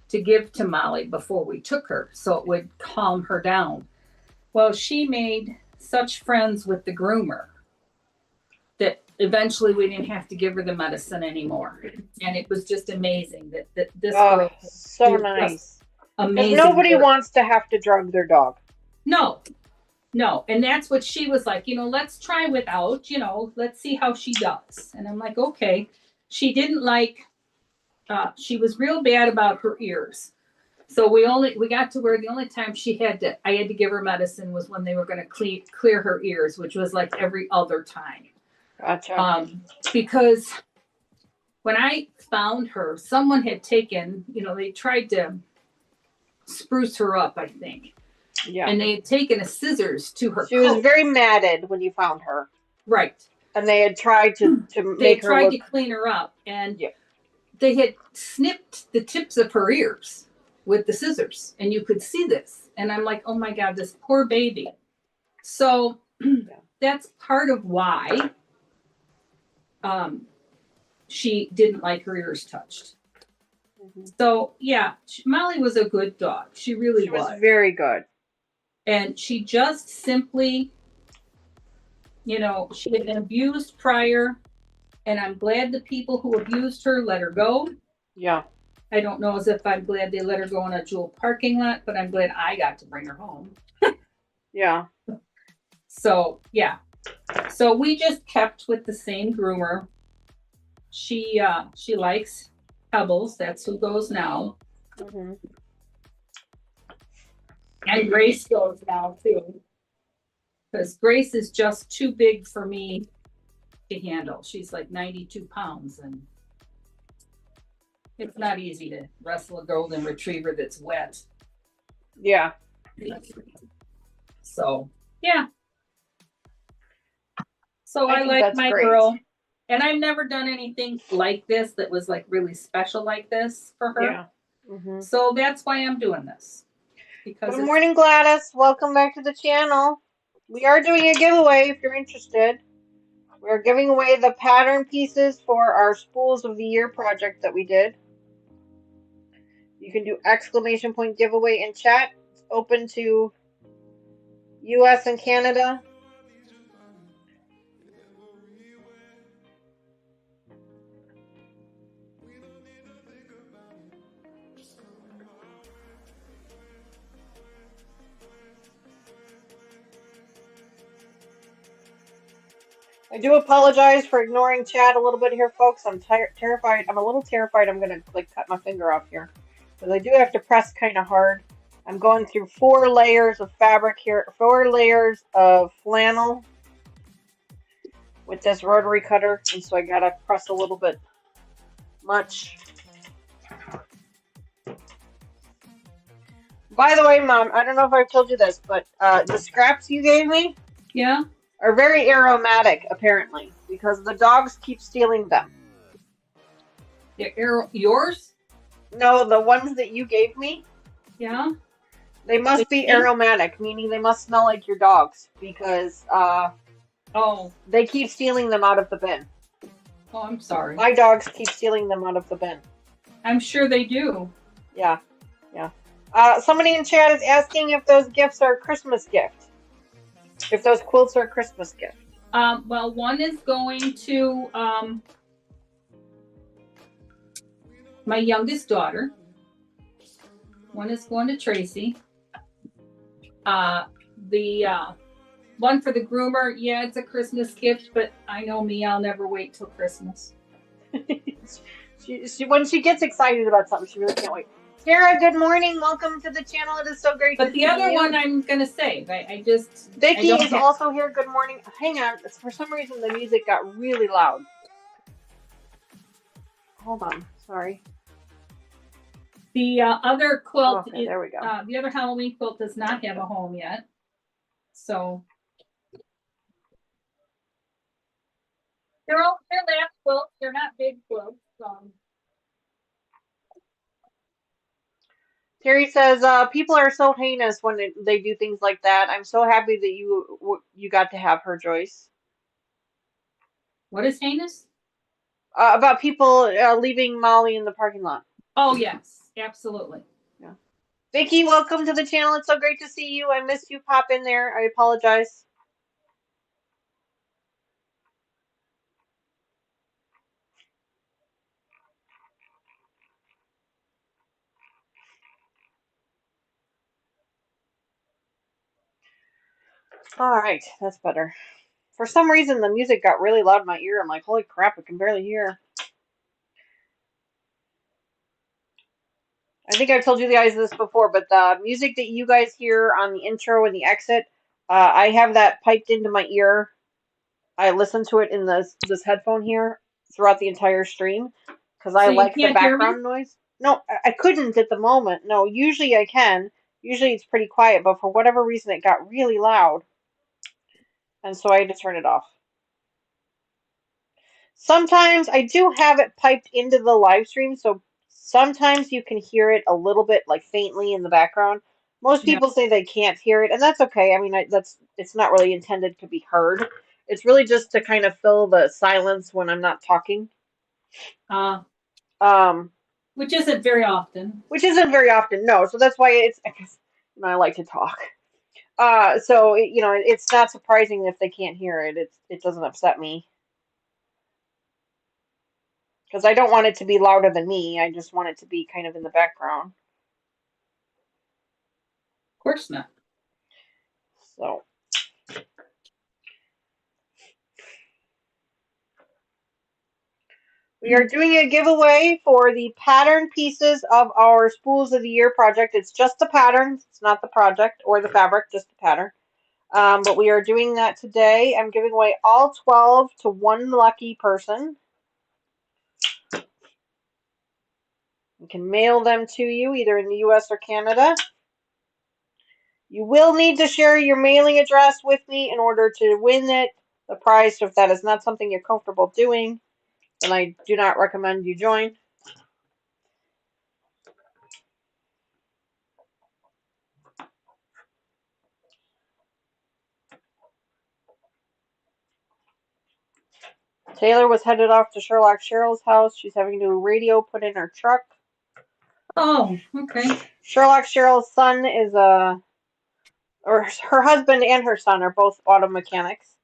to give to Molly before we took her so it would calm her down. Well, she made such friends with the groomer that eventually we didn't have to give her the medicine anymore. And it was just amazing that this girl so nice. Amazing. Nobody wants to have to drug their dog. No. And that's what she was like, let's try without, let's see how she does. And I'm like, okay. She didn't like, she was real bad about her ears. So we got to where the only time I had to give her medicine was when they were going to clear her ears, which was like every other time. Gotcha. Because when I found her, someone had taken, they tried to spruce her up, I think. Yeah. And they had taken a scissors to her coat. She was very matted when you found her. Right. And they had tried to make her to clean her up. And they had snipped the tips of her ears with the scissors. And you could see this. And I'm like, oh my God, this poor baby. So that's part of why she didn't like her ears touched. Mm-hmm. So, Molly was a good dog. She really was. She was very good. And she just simply, she had been abused prior. And I'm glad the people who abused her let her go. Yeah. I don't know as if I'm glad they let her go in a Jewel parking lot, but I'm glad I got to bring her home. Yeah. So, So we just kept with the same groomer. She likes Pebbles. That's who goes now. Mm-hmm. And Grace goes now too. Because Grace is just too big for me to handle. She's like 92 pounds, and it's not easy to wrestle a golden retriever that's wet. Yeah. So, yeah. So I I think like that's my great. girl. And I've never done anything like this that was like really special like this for her. Yeah. Mm-hmm. So that's why I'm doing this. Because Good morning, Gladys. Welcome back to the channel. We are doing a giveaway if you're interested. We're giving away the pattern pieces for our Spools of the Year project that we did. You can do exclamation point giveaway in chat. It's open to US and Canada. I do apologize for ignoring chat a little bit here, folks. I'm terrified. I'm a little terrified I'm going to like cut my finger off here. Because I do have to press kind of hard. I'm going through 4 layers of fabric here. 4 layers of flannel with this rotary cutter. And so I got to press a little bit much. By the way, Mom, I don't know if I've told you this, but the scraps you gave me, yeah, are very aromatic, apparently, because the dogs keep stealing them. Yours? No, the ones that you gave me, Yeah. they must be aromatic, meaning they must smell like your dogs, because they keep stealing them out of the bin. Oh, I'm sorry. My dogs keep stealing them out of the bin. I'm sure they do. Yeah, yeah. Somebody in chat is asking if those gifts are a Christmas gift. If those quilts are a Christmas gift. Well, one is going to my youngest daughter. One is going to Tracy. The one for the groomer, yeah, it's a Christmas gift, but I know me, I'll never wait till Christmas. she when she gets excited about something, she really can't wait. Sarah, good morning. Welcome to the channel. It is so great to see you. But the other one I'm going to save. I just... Vicky is also here. Good morning. Hang on. For some reason, the music got really loud. Hold on. Sorry. The other quilt... Okay, there we go. The other Halloween quilt does not have a home yet. So... They're lap quilts. They're not big quilts. Terry says, people are so heinous when they do things like that. I'm so happy that you got to have her, Joyce. What is heinous? About people leaving Molly in the parking lot. Oh, yes. Absolutely. Yeah. Vicky, welcome to the channel. It's so great to see you. I missed you. Pop in there. I apologize. All right, that's better. For some reason, the music got really loud in my ear. I'm like, holy crap, I can barely hear. I think I've told you guys this before, but the music that you guys hear on the intro and the exit, I have that piped into my ear. I listen to it in this headphone here throughout the entire stream because I like the background noise. No, I couldn't at the moment. No, usually I can. Usually it's pretty quiet, but for whatever reason it got really loud. And so I had to turn it off. Sometimes I do have it piped into the live stream, so sometimes you can hear it a little bit like faintly in the background. Most people say they can't hear it, and that's okay. I mean, it's not really intended to be heard. It's really just to kind of fill the silence when I'm not talking. Which isn't very often. Which isn't very often, no. So that's why it's, I like to talk. So it's not surprising if they can't hear it. It doesn't upset me. Because I don't want it to be louder than me. I just want it to be kind of in the background. Of course not. So. We are doing a giveaway for the pattern pieces of our Spools of the Year project. It's just the patterns. It's not the project or the fabric, just the pattern. But we are doing that today. I'm giving away all 12 to one lucky person. We can mail them to you either in the US or Canada. You will need to share your mailing address with me in order to win the prize. So if that is not something you're comfortable doing, then I do not recommend you join. Taylor was headed off to Sherlock Cheryl's house. She's having a new radio put in her truck. Oh, okay. Sherlock Cheryl's son is or her husband and her son are both auto mechanics.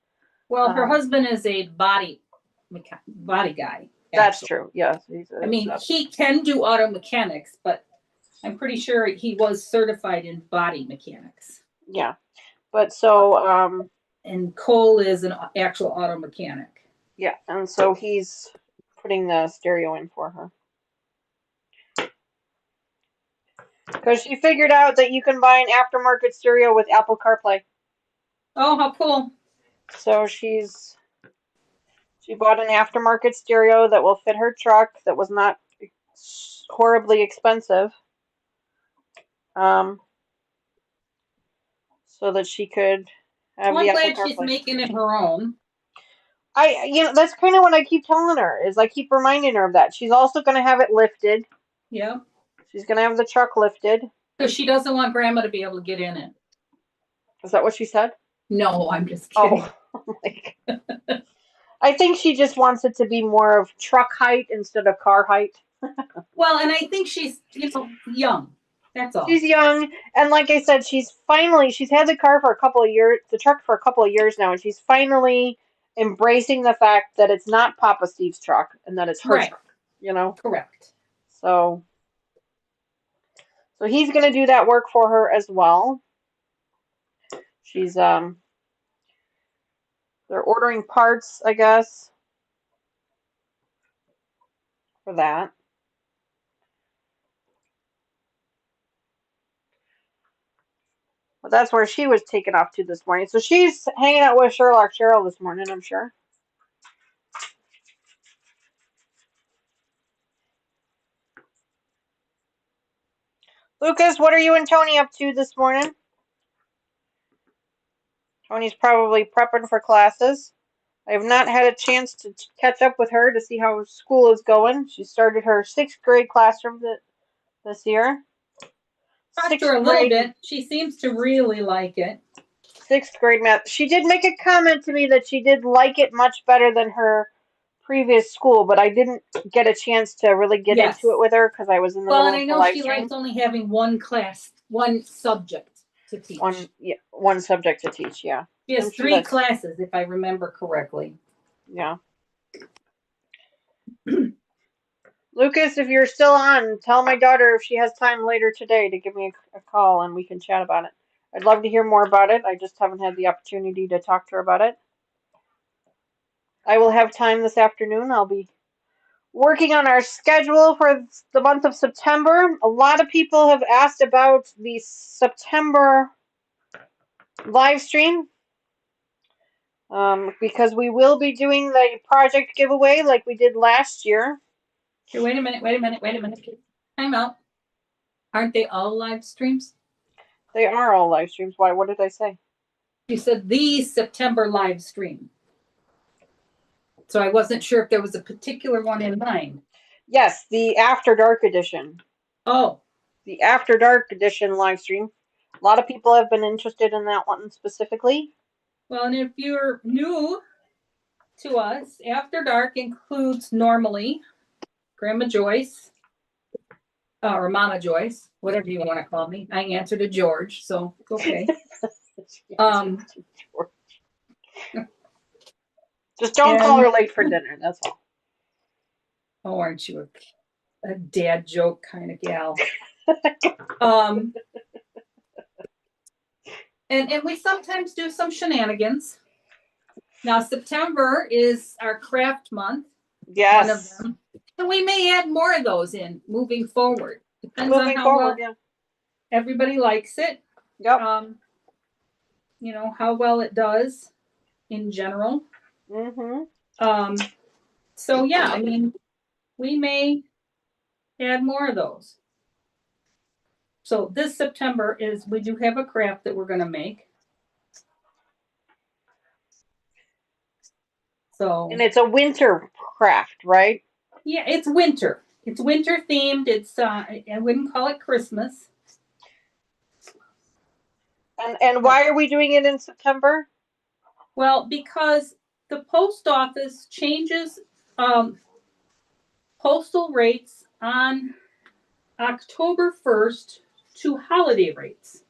Well, her husband is a body guy. That's true. Yes, I mean, he can do auto mechanics, but I'm pretty sure he was certified in body mechanics. Yeah, but so and Cole is an actual auto mechanic. Yeah, and so he's putting the stereo in for her. Because she figured out that you can buy an aftermarket stereo with Apple CarPlay. Oh, how cool. So she bought an aftermarket stereo that will fit her truck that was not horribly expensive. So that she could have the Apple CarPlay. I'm glad she's making it her own. That's kind of what I keep telling her, is I keep reminding her of that. She's also going to have it lifted. Yeah. She's going to have the truck lifted. Because she doesn't want Grandma to be able to get in it. Is that what she said? No, I'm just kidding. Oh my God. I think she just wants it to be more of truck height instead of car height. Well, and I think she's, young. That's all. She's young, and like I said, she's had the car for a couple of years, the truck for a couple of years now, and she's finally embracing the fact that it's not Papa Steve's truck and that it's her truck, Correct. So he's going to do that work for her as well. She's they're ordering parts, I guess, for that. But that's where she was taken off to this morning. So she's hanging out with Sherlock Cheryl this morning, I'm sure. Lucas, what are you and Tony up to this morning? Tony's probably prepping for classes. I have not had a chance to catch up with her to see how school is going. She started her 6th grade classroom this year. Talked to her a little bit. She seems to really like it. 6th grade math. She did make a comment to me that she did like it much better than her previous school, but I didn't get a chance to really get into it with her because I was in the middle of the live stream. Well, and I know she likes only having one subject to teach. One subject to teach, yeah. She has 3 classes, if I remember correctly. Yeah. Lucas, if you're still on, tell my daughter if she has time later today to give me a call and we can chat about it. I'd love to hear more about it. I just haven't had the opportunity to talk to her about it. I will have time this afternoon. I'll be working on our schedule for the month of September. A lot of people have asked about the September live stream because we will be doing the project giveaway like we did last year. Okay, wait a minute. Time out. Aren't they all live streams? They are all live streams. Why? What did I say? You said the September live stream. So I wasn't sure if there was a particular one in mind. Yes, the After Dark edition. Oh. The After Dark edition live stream. A lot of people have been interested in that one specifically. Well, and if you're new to us, After Dark includes normally Grandma Joyce, or Mama Joyce, whatever you want to call me. I answer to George, so okay. Just don't call her late for dinner, that's all. Oh, aren't you a dad joke kind of gal? And we sometimes do some shenanigans. Now, September is our craft month. Yes. One of them. And we may add more of those in moving forward. Depends on Moving how forward, well yeah. everybody likes it. Yep. You know, how well it does in general. Mm-hmm. So yeah, I mean, we may add more of those. So this September we do have a craft that we're gonna make. So And it's a winter craft, right? yeah, it's winter. It's winter themed. It's I wouldn't call it Christmas. And why are we doing it in September? Well, because the post office changes postal rates on October 1st to holiday rates.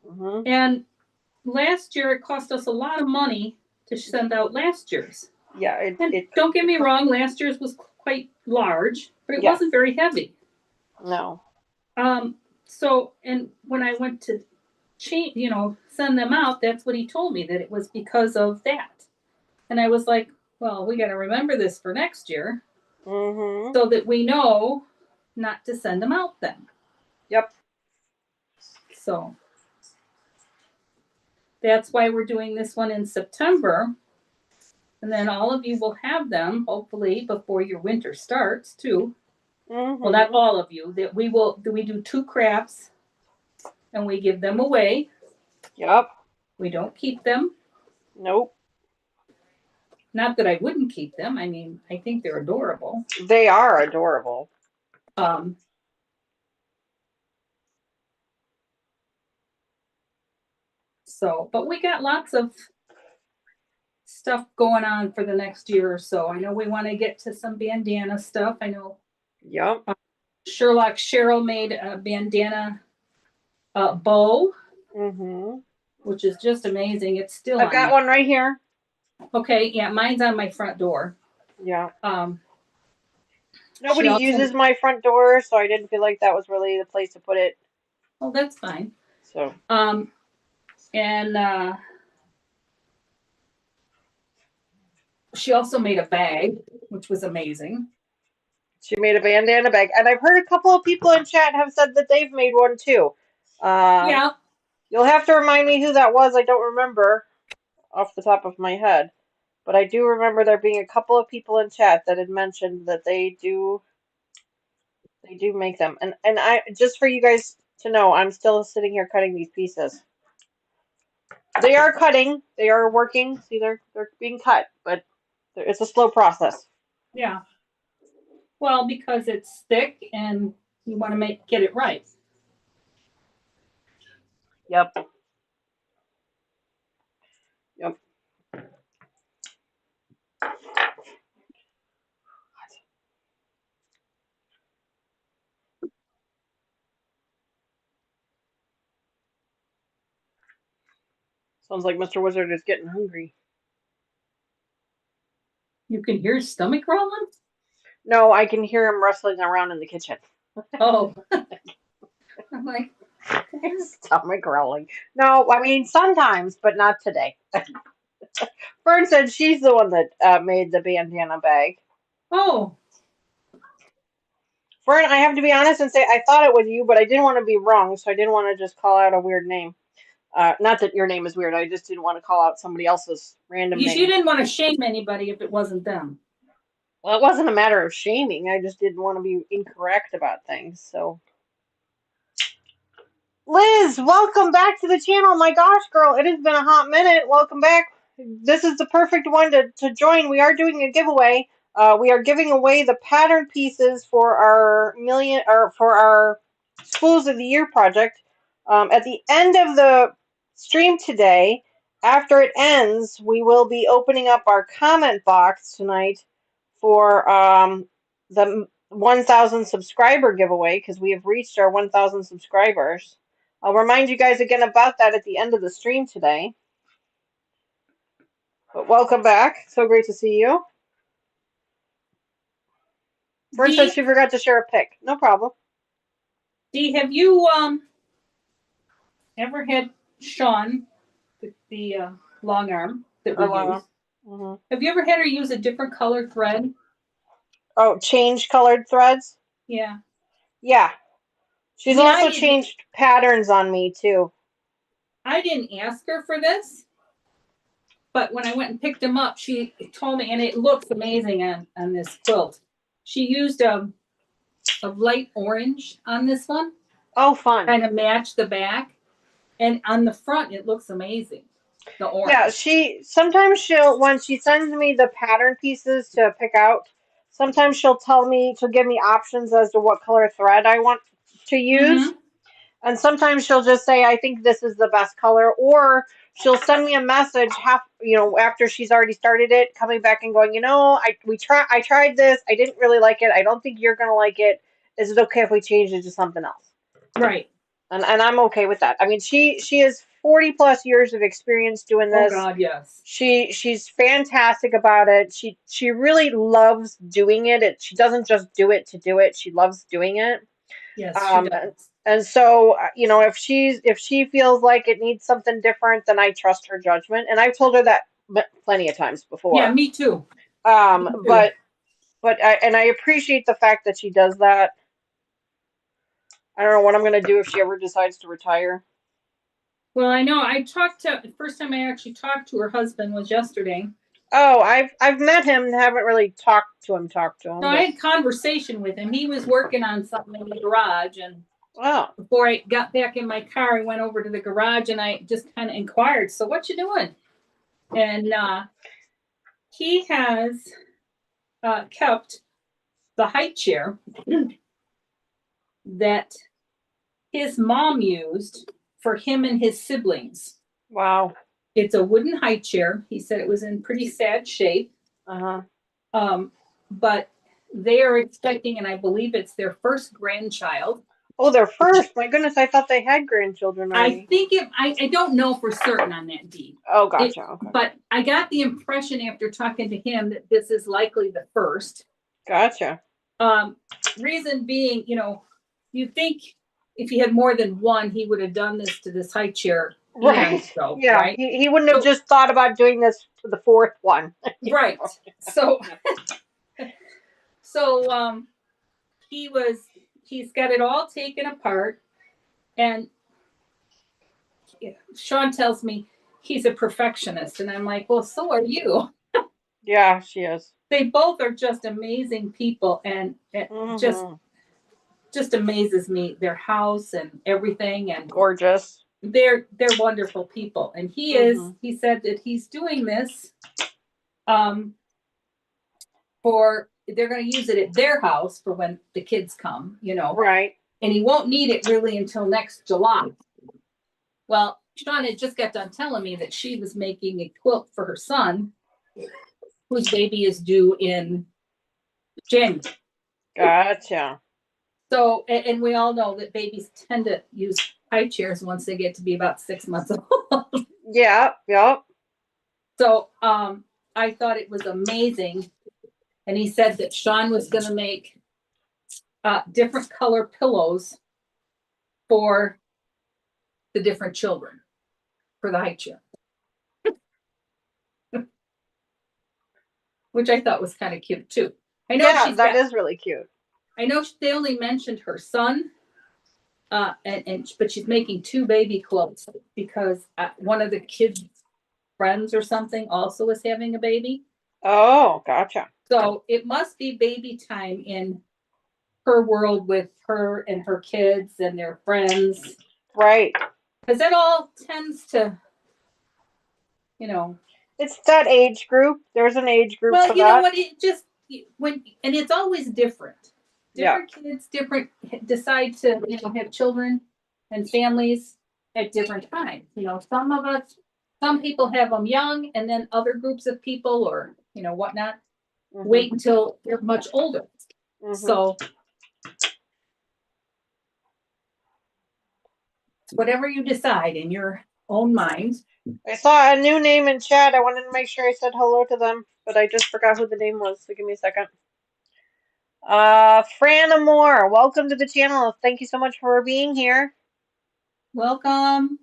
Mm-hmm. And last year it cost us a lot of money to send out last year's. Yeah, And don't get me wrong, last year's was quite large, but it yes. wasn't very heavy. No. So, and when I went to change, send them out, that's what he told me, that it was because of that. And I was like, well, we got to remember this for next year Mm-hmm. so that we know not to send them out then. Yep. So that's why we're doing this one in September. And then all of you will have them, hopefully, before your winter starts, too. Mm-hmm. Well, not all of you. That we do 2 crafts and we give them away. Yep. We don't keep them. Nope. Not that I wouldn't keep them. I mean, I think they're adorable. They are adorable. So, but we got lots of stuff going on for the next year or so. I know we want to get to some bandana stuff. I know Yep. Sherlock Cheryl made a bandana bow, Mm-hmm. which is just amazing. It's still I've got one right here. Okay, yeah, mine's on my front door. Yeah. Um, Nobody uses my front door, so I didn't feel like that was really the place to put it. Oh, that's fine. So. And she also made a bag, which was amazing. She made a bandana bag, and I've heard a couple of people in chat have said that they've made one too. Yeah. You'll have to remind me who that was. I don't remember off the top of my head, but I do remember there being a couple of people in chat that had mentioned that they do make them. And I just for you guys to know, I'm still sitting here cutting these pieces. They are cutting. They are working. See, they're being cut, but it's a slow process. Yeah. Well, because it's thick and you want to get it right. Yep. Yep. Sounds like Mr. Wizard is getting hungry. You can hear his stomach growling? No, I can hear him rustling around in the kitchen. Oh. I'm like, stomach growling. No, I mean sometimes, but not today. Fern said she's the one that made the bandana bag. oh. Fern, I have to be honest and say I thought it was you, but I didn't want to be wrong, so I didn't want to just call out a weird name. Not that your name is weird, I just didn't want to call out somebody else's random name. You didn't want to shame anybody if it wasn't them. Well, it wasn't a matter of shaming. I just didn't want to be incorrect about things, so. Liz, welcome back to the channel. My gosh, girl, it has been a hot minute. Welcome back. This is the perfect one to join. We are doing a giveaway. We are giving away the pattern pieces for our Schools of the Year project. At the end of the stream today, after it ends, we will be opening up our comment box tonight for the 1,000 subscriber giveaway because we have reached our 1,000 subscribers. I'll remind you guys again about that at the end of the stream today. But welcome back. So great to see you. Fern said she forgot to share a pic. No problem. Dee, have you ever had Sean, the long arm that we use? Mm-hmm. Have you ever had her use a different color thread? Oh, change colored threads? Yeah. Yeah. I She's mean, also changed patterns on me too. I didn't ask her for this, but when I went and picked them up, she told me, and it looks amazing on this quilt. She used a light orange on this one, Oh, fun. kind of match the back, and on the front it looks amazing. The Yeah, orange. she sometimes she'll when she sends me the pattern pieces to pick out, sometimes she'll give me options as to what color thread I want to use. Mm-hmm. And sometimes she'll just say, I think this is the best color, or she'll send me a message after she's already started it, coming back and going, I tried this, I didn't really like it, I don't think you're gonna like it. Is it okay if we change it to something else? Right. And I'm okay with that. I mean, she has 40 plus years of experience doing Oh this. God, yes. She's fantastic about it. She really loves doing it. She doesn't just do it to do it. She loves doing it. Yes, she Um, does. and, and so if she feels like it needs something different, then I trust her judgment. And I've told her that plenty of times Yeah, before. me too. Um, Me too. but I appreciate the fact that she does that. I don't know what I'm gonna do if she ever decides to retire. Well, I know. The first time I actually talked to her husband was yesterday. Oh, I've met him, haven't really talked to No, him, I but had conversation with him. He was working on something in the garage, and wow. before I got back in my car, I went over to the garage and I just kind of inquired, "So what you doing?" And he has kept the high chair that his mom used for him and his siblings. Wow. It's a wooden high chair. He said it was in pretty sad shape. Uh-huh. Um, but they are expecting, and I believe it's their first grandchild. Oh, they're first. My goodness, I thought they had grandchildren I already. think I don't know for certain on that deed. Oh, It, gotcha. Okay. but I got the impression after talking to him that this is likely the first. Gotcha. Um, Reason being, you think if he had more than one, he would have done this to this high chair eons Right. ago, Yeah. right? He wouldn't have So, just thought about doing this for the fourth one. right. So he was he's got it all taken apart, and Sean tells me he's a perfectionist, and I'm like, well, so are you. Yeah, she is. They both are just amazing people, and it Hmm. just amazes me their house and everything, and Gorgeous. they're wonderful people. And Hmm. he said that he's doing this um for they're going to use it at their house for when the kids come, Right. and he won't need it really until next July. Well, Sean had just got done telling me that she was making a quilt for her son, whose baby is due in January. Gotcha. So, and we all know that babies tend to use high chairs once they get to be about 6 months old. Yeah. Yep. So, I thought it was amazing. And he said that Sean was going to make different color pillows for the different children for the high chair, which I thought was kind of cute too. I know Yeah, she's that got. is really cute. I know they only mentioned her son, but she's making two baby quilts because one of the kids' friends or something also is having a baby. Oh, gotcha. So it must be baby time in her world with her and her kids and their friends, Right. because it all tends to, you know, It's that age group. There's an age group well, for you know that. what? It just when and it's always different. Yeah. Different kids, different decide to have children and families at different times. Some people have them young, and then other groups of people, or whatnot, Hmm. wait until they're much older. Hmm. So whatever you decide in your own mind. I saw a new name in chat. I wanted to make sure I said hello to them, but I just forgot who the name was. So give me a second. Fran Amore, welcome to the channel. Thank you so much for being here. Welcome.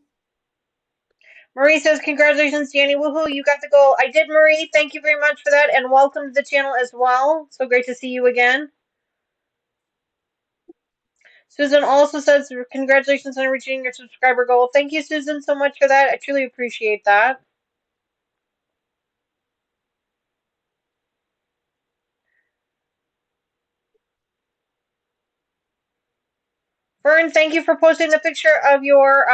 Marie says, congratulations, Danny. Woohoo, you got the goal. I did, Marie. Thank you very much for that, and welcome to the channel as well. So great to see you again. Susan also says, congratulations on reaching your subscriber goal. Thank you, Susan, so much for that. I truly appreciate that. Vern, thank you for posting the picture of your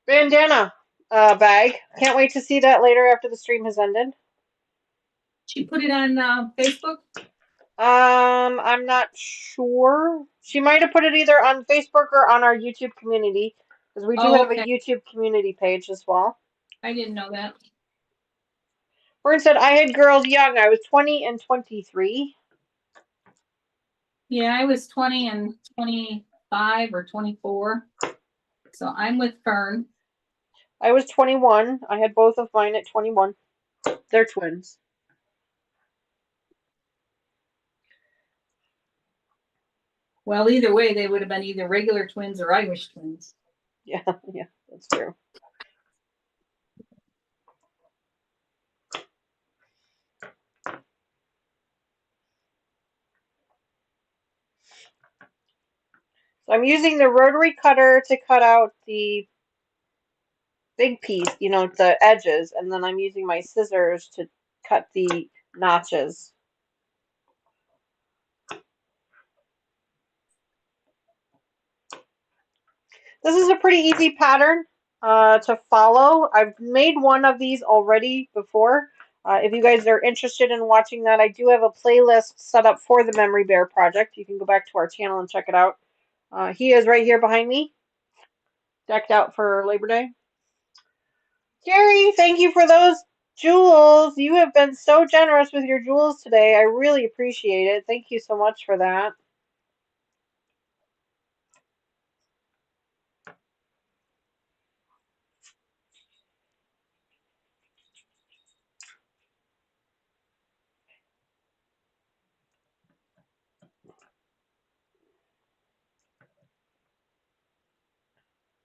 bandana bag. Can't wait to see that later after the stream has ended. She put it on Facebook. I'm not sure. She might have put it either on Facebook or on our YouTube community, because we do Oh, have a okay. YouTube community page as well. I didn't know that. Vern said, I had girls young. I was 20 and 23. Yeah, I was 20 and 25 or 24. So I'm with Fern. I was 21. I had both of mine at 21. They're twins. Well, either way, they would have been either regular twins or Irish twins. Yeah, yeah, that's true. So I'm using the rotary cutter to cut out the big piece, the edges, and then I'm using my scissors to cut the notches. This is a pretty easy pattern to follow. I've made one of these already before. If you guys are interested in watching that, I do have a playlist set up for the Memory Bear project. You can go back to our channel and check it out. He is right here behind me, decked out for Labor Day. Jerry, thank you for those jewels. You have been so generous with your jewels today. I really appreciate it. Thank you so much for that.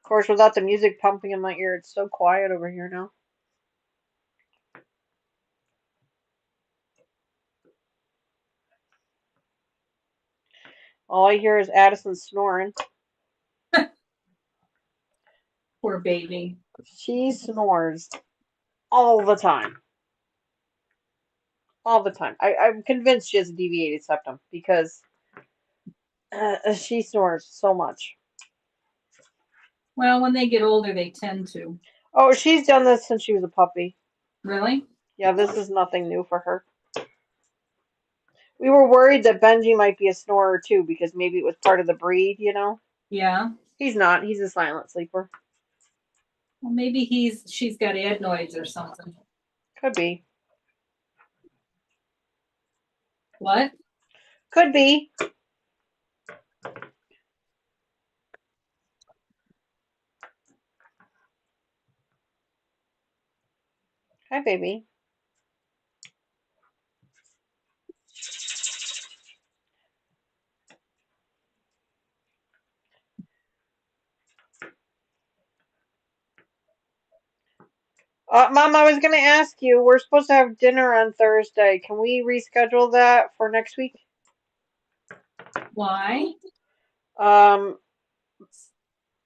Of course, without the music pumping in my ear, it's so quiet over here now. All I hear is Addison snoring. Poor baby. She snores all the time. All the time. I'm convinced she has a deviated septum because she snores so much. Well, when they get older, they tend to. Oh, she's done this since she was a puppy. Really? Yeah, this is nothing new for her. We were worried that Benji might be a snorer too because maybe it was part of the breed. Yeah. He's not. He's a silent sleeper. Well, maybe she's got adenoids or something. Could be. What? Could be. Hi, baby. Mom, I was going to ask you, we're supposed to have dinner on Thursday. Can we reschedule that for next week? Why? Um,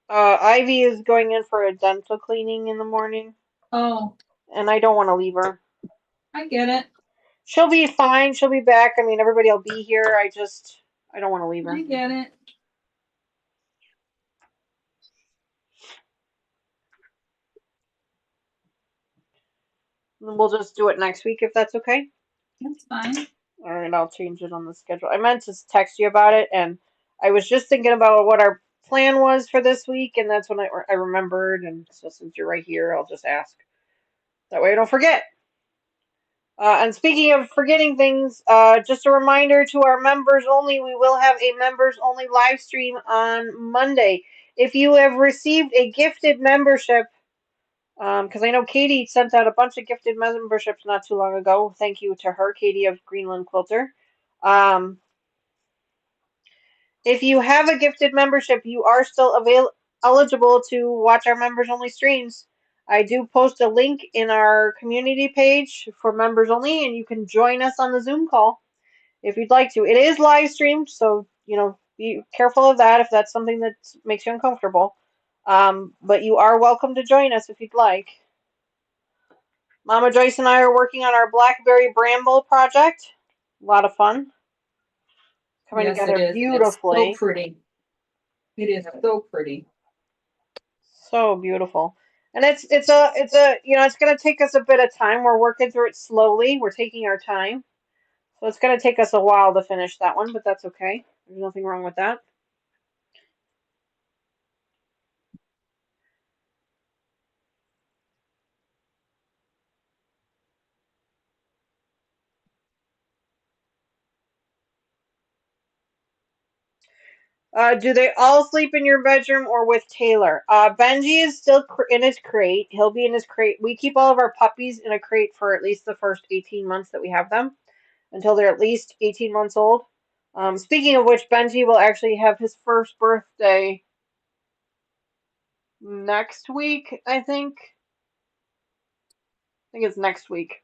Ivy is going in for a dental cleaning in the morning, Oh, and I don't want to leave her. I get it. She'll be fine. She'll be back. I mean, everybody will be here. I don't want to leave her. I get it. We'll just do it next week if that's okay. That's fine. All right, I'll change it on the schedule. I meant to text you about it, and I was just thinking about what our plan was for this week, and that's when I remembered. And so since you're right here, I'll just ask. That way I don't forget. And speaking of forgetting things, just a reminder to our members only, we will have a members only live stream on Monday. If you have received a gifted membership, because I know Katie sent out a bunch of gifted memberships not too long ago. Thank you to her, Katie of Greenland Quilter. Um, if you have a gifted membership, you are still available. eligible to watch our members only streams, I do post a link in our community page for members only, and you can join us on the Zoom call if you'd like to. It is live streamed, so be careful of that if that's something that makes you uncomfortable. But you are welcome to join us if you'd like. Mama Joyce and I are working on our blackberry bramble project. A lot of fun. Coming Yes, it together is. It's so beautifully. pretty. It is so pretty. So beautiful. And it's gonna take us a bit of time. We're working through it slowly. We're taking our time. So it's gonna take us a while to finish that one, but that's okay. There's nothing wrong with that. Do they all sleep in your bedroom or with Taylor? Benji is still in his crate. He'll be in his crate. We keep all of our puppies in a crate for at least the first 18 months that we have them, until they're at least 18 months old. Speaking of which, Benji will actually have his first birthday next week, I think. I think it's next week.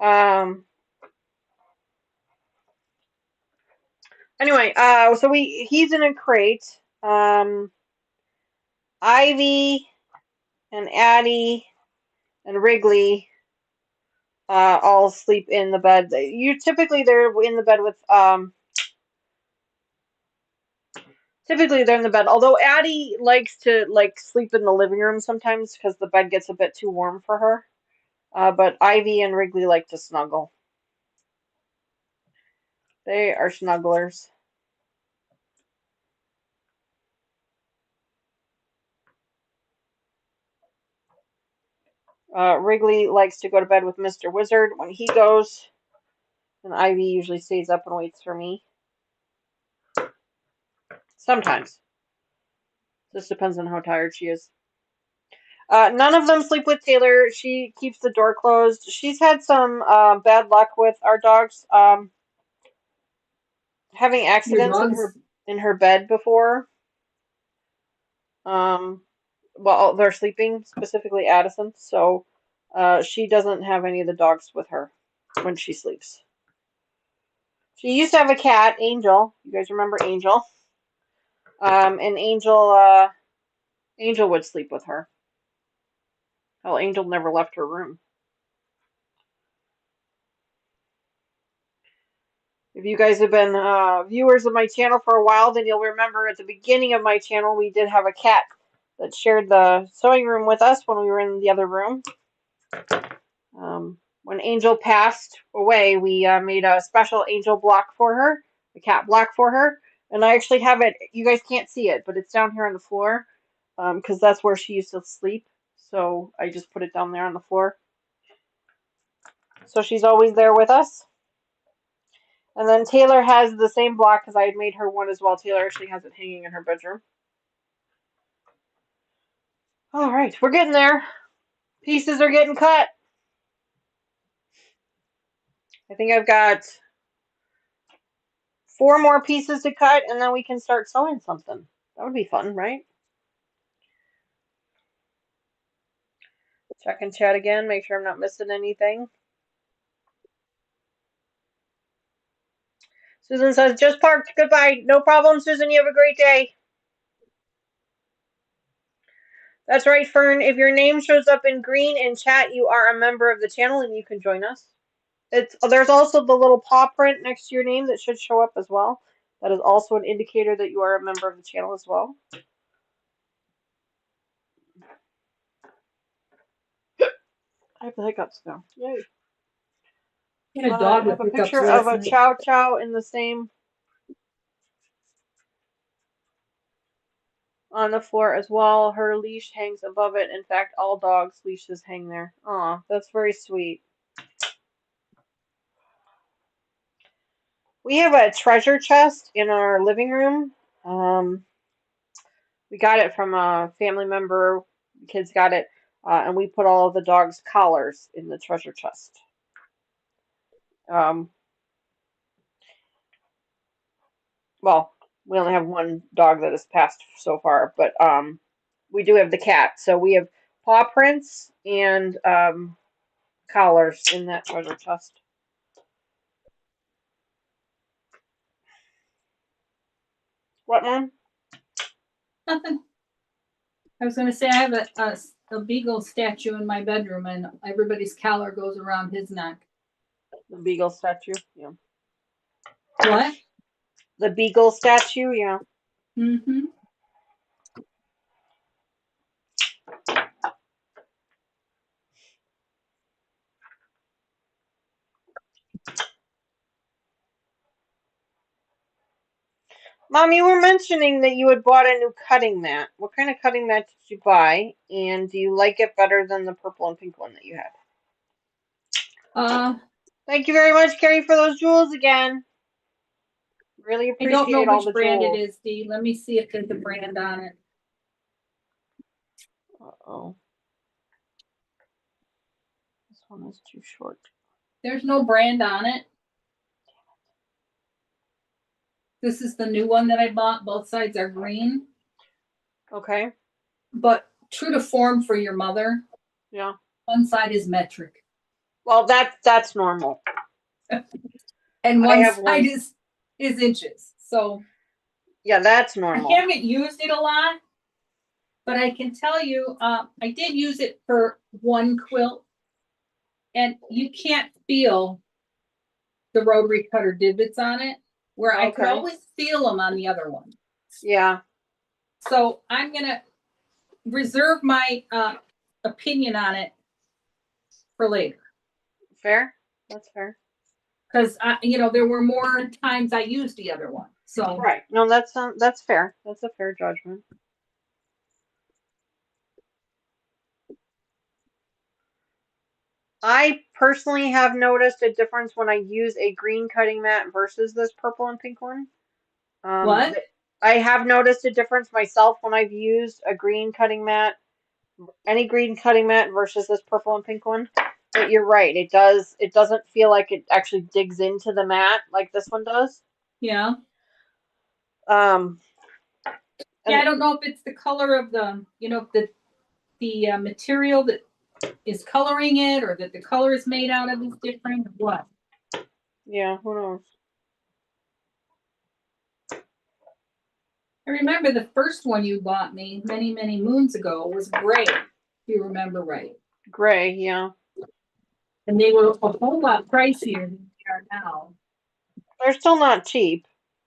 Um, anyway, so he's in a crate. Ivy and Addie and Wrigley all sleep in the bed. They're in the bed with typically they're in the bed. Although Addie likes to sleep in the living room sometimes because the bed gets a bit too warm for her. But Ivy and Wrigley like to snuggle. They are snugglers. Wrigley likes to go to bed with Mr. Wizard when he goes, and Ivy usually stays up and waits for me. Sometimes. Just depends on how tired she is. None of them sleep with Taylor. She keeps the door closed. She's had some bad luck with our dogs having Your accidents dogs, in her bed before. Um, while they're sleeping, specifically Addison. So she doesn't have any of the dogs with her when she sleeps. She used to have a cat, Angel. You guys remember Angel? And Angel would sleep with her. Hell, Angel never left her room. If you guys have been viewers of my channel for a while, then you'll remember at the beginning of my channel we did have a cat that shared the sewing room with us when we were in the other room. When Angel passed away, we made a special Angel block for her, a cat block for her, and I actually have it. You guys can't see it, but it's down here on the floor because that's where she used to sleep. So I just put it down there on the floor. So she's always there with us. And then Taylor has the same block because I had made her one as well. Taylor actually has it hanging in her bedroom. All right, we're getting there. Pieces are getting cut. I think I've got 4 more pieces to cut, and then we can start sewing something. That would be fun, right? Check and chat again. Make sure I'm not missing anything. Susan says, just parked. Goodbye. No problem, Susan. You have a great day. That's right, Fern. If your name shows up in green in chat, you are a member of the channel and you can join us. There's also the little paw print next to your name that should show up as well. That is also an indicator that you are a member of the channel as well. I have the hiccups now. Yay. and a I dog have with a hiccups picture of last a night. Chow Chow in the same on the floor as well. Her leash hangs above it. In fact, all dogs' leashes hang there. Aw, that's very sweet. We have a treasure chest in our living room. We got it from a family member. The kids got it, and we put all of the dogs' collars in the treasure chest. Um, well, We only have one dog that has passed so far, but we do have the cat. So we have paw prints and collars in that treasure chest. What, Mom? Nothing. I was going to say I have a beagle statue in my bedroom, and everybody's collar goes around his neck. The beagle statue? Yeah. What? The beagle statue? Yeah. Mm-hmm. Mom, you were mentioning that you had bought a new cutting mat. What kind of cutting mat did you buy? And do you like it better than the purple and pink one that you had? Uh, Thank you very much, Carrie, for those jewels again. Really I don't know appreciate all which the brand it jewels. is, Dee. Let me see if there's a brand on it. Uh-oh. This one is too short. There's no brand on it. This is the new one that I bought. Both sides are green. Okay. But true to form for your mother, Yeah. one side is metric. Well, that's normal. And I one have side one. is inches. So Yeah, that's I normal. haven't used it a lot, but I can tell you, I did use it for one quilt, and you can't feel the rotary cutter divots on it, where I could Okay. always feel them on the other one. Yeah. So I'm gonna reserve my opinion on it for later, Fair. That's fair. because there were more times I used the other one. So Right. No, that's fair. That's a fair judgment. I personally have noticed a difference when I use a green cutting mat versus this purple and pink one. what? I have noticed a difference myself when I've used a green cutting mat, any green cutting mat versus this purple and pink one. But you're right, it doesn't feel like it actually digs into the mat like this one does. Yeah. Um, Yeah, and I don't know if it's the color of the material that is coloring it, or that the color is made out of is different, or what. yeah, who knows? I remember the first one you bought me many, many moons ago was gray, if you remember right. Gray, yeah. And they were a whole lot pricier than they are now. They're still not cheap.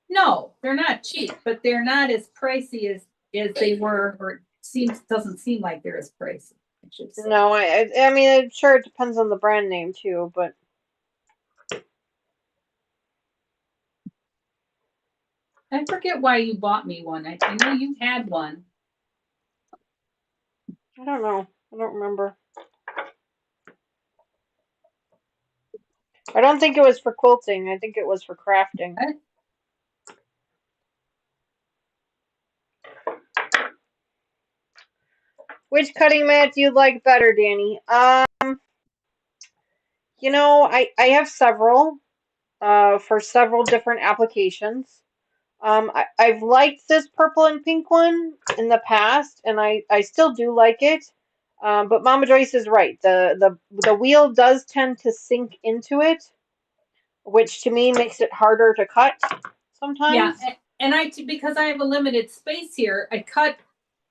No, they're not cheap, but they're not as pricey as they were, or doesn't seem like they're as pricey, I should say. No, I mean, I'm sure it depends on the brand name too, but I forget why you bought me one. I know you had one. I don't know. I don't remember. I don't think it was for quilting. I think it was for crafting. I, Which cutting mat do you like better, Danny? I have several, for several different applications. I've liked this purple and pink one in the past, and I still do like it. But Mama Joyce is right. The wheel does tend to sink into it, which to me makes it harder to cut yeah, sometimes. and because I have a limited space here, I cut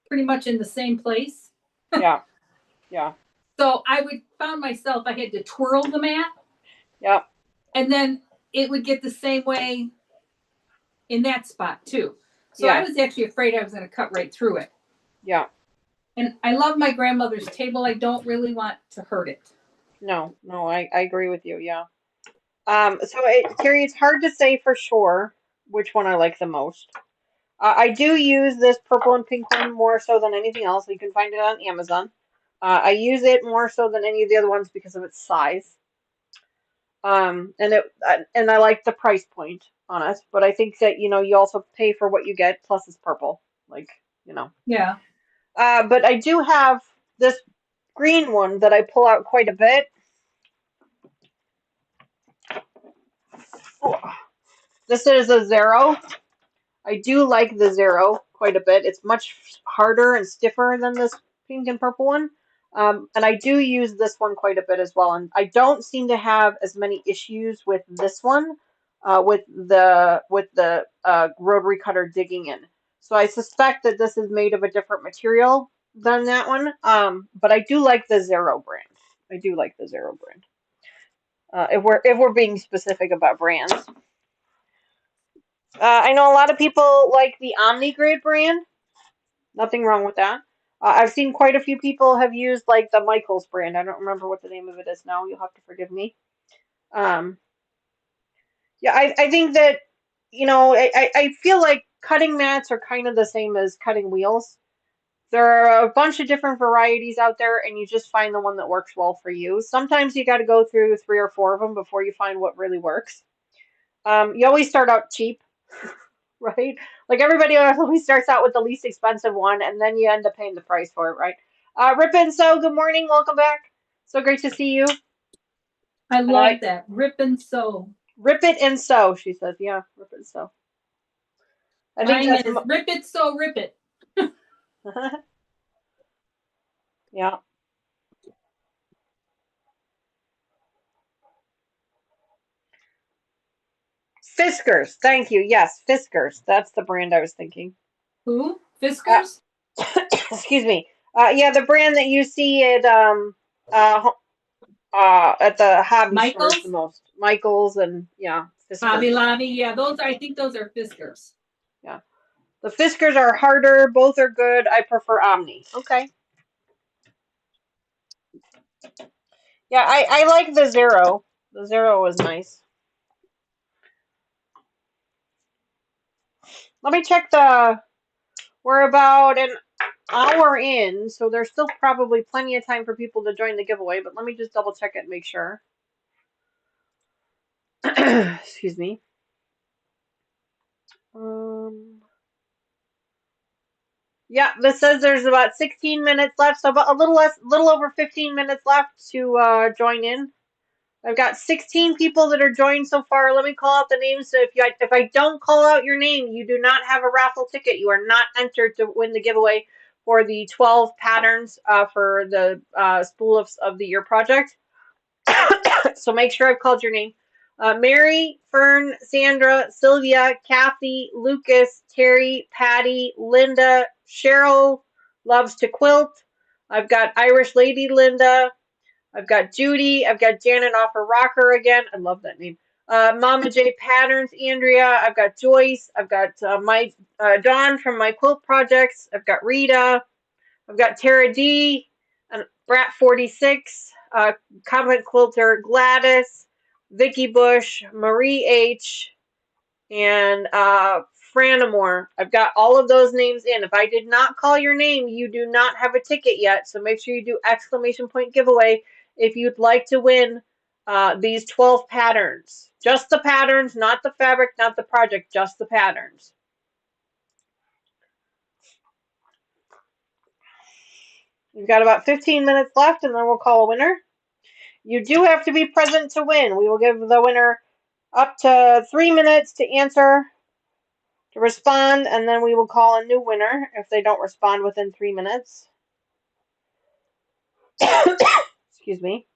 pretty much in the same place. Yeah, yeah, So I found myself, I had to twirl the mat, yeah, and then it would get the same way in that spot too. So I yeah, was actually afraid I was going to cut right through it. yeah. And I love my grandmother's table. I don't really want to hurt it. No, no, I agree with you. Yeah. Carrie, it's hard to say for sure which one I like the most. I do use this purple and pink one more so than anything else. You can find it on Amazon. I use it more so than any of the other ones because of its size. And I like the price point on it. But I think that you also pay for what you get. Plus, it's purple. Like you know. Yeah. But I do have this green one that I pull out quite a bit. This is a Zero. I do like the Zero quite a bit. It's much harder and stiffer than this pink and purple one. And I do use this one quite a bit as well. And I don't seem to have as many issues with this one, with the rotary cutter digging in. So I suspect that this is made of a different material than that one. But I do like the Zero brand. I do like the Zero brand. If we're being specific about brands. I know a lot of people like the OmniGrid brand. Nothing wrong with that. I've seen quite a few people have used like the Michaels brand. I don't remember what the name of it is now. You'll have to forgive me. Um, yeah, I think that I feel like cutting mats are kind of the same as cutting wheels. There are a bunch of different varieties out there, and you just find the one that works well for you. Sometimes you got to go through three or four of them before you find what really works. You always start out cheap, right? Like everybody always starts out with the least expensive one, and then you end up paying the price for it, right? Rip and So, good morning, welcome back. So great to see you. I And I love that. Rip and sew. Rip it and sew, she says. Yeah, rip it and sew. I think Mine that's is rip it, sew, rip it. yeah. Fiskars, thank you. Yes, Fiskars. That's the brand I was thinking. Who? Uh, Fiskars? excuse me. Yeah, the brand that you see uh, at the hobby stores the Michaels? most. Michaels and yeah, Hobby Fiskars. Lobby? Yeah, I think those are Fiskars. Yeah. The Fiskars are harder. Both are good. I prefer Omni. Okay. Yeah, I like the Zero. The Zero was nice. Let me check the. We're about an hour in, so there's still probably plenty of time for people to join the giveaway, but let me just double check it and make sure. Excuse me. Um, yeah, this says there's about 16 minutes left, so about a little over 15 minutes left to join in. I've got 16 people that are joined so far. Let me call out the names. So if I don't call out your name, you do not have a raffle ticket. You are not entered to win the giveaway for the 12 patterns for the Spool of the Year project. So make sure I've called your name. Mary, Fern, Sandra, Sylvia, Kathy, Lucas, Terry, Patty, Linda, Cheryl loves to quilt. I've got Irish Lady Linda, I've got Judy. I've got Janet off her rocker again. I love that name. Mama J Patterns, Andrea. I've got Joyce. I've got my Dawn from my quilt projects. I've got Rita. I've got Tara D. And Brat 46. Comment quilter Gladys. Vicky Bush. Marie H. And Franamore. I've got all of those names in. If I did not call your name, you do not have a ticket yet. So make sure you do exclamation point giveaway if you'd like to win these 12 patterns. Just the patterns, not the fabric, not the project, just the patterns. We've got about 15 minutes left and then we'll call a winner. You do have to be present to win. We will give the winner up to 3 minutes to answer, to respond, and then we will call a new winner if they don't respond within 3 minutes. Excuse me.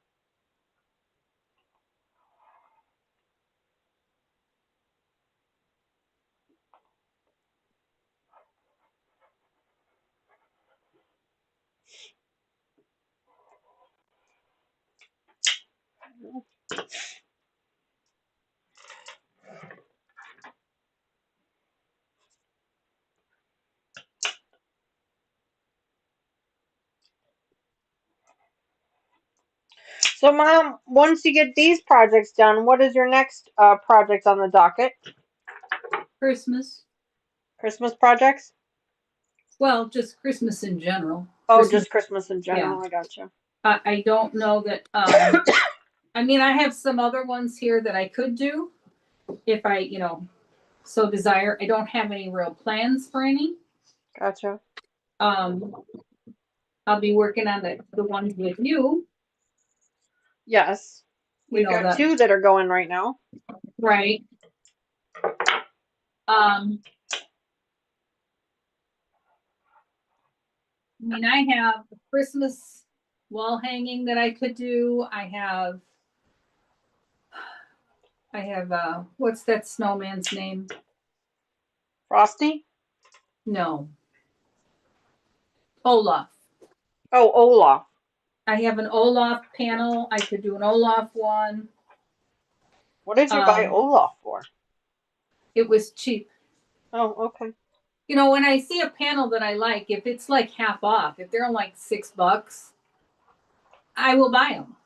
So, Mom, once you get these projects done, what is your next project on the docket? Christmas. Christmas projects? Well, just Christmas in general. Oh, Christmas. just Christmas in Yeah. general. I gotcha. I don't know that. I mean, I have some other ones here that I could do if I, so desire. I don't have any real plans for any. Gotcha. Um, I'll be working on the ones with you. Yes. We've got two that are going right now. Right. I mean, I have a Christmas wall hanging that I could do. I have what's that snowman's name? Frosty? No. Olaf. Oh, Olaf. I have an Olaf panel. I could do an Olaf one. What did you buy Olaf for? It was cheap. Oh, okay. You know, when I see a panel that I like, if it's like half off, if they're like $6, I will buy them.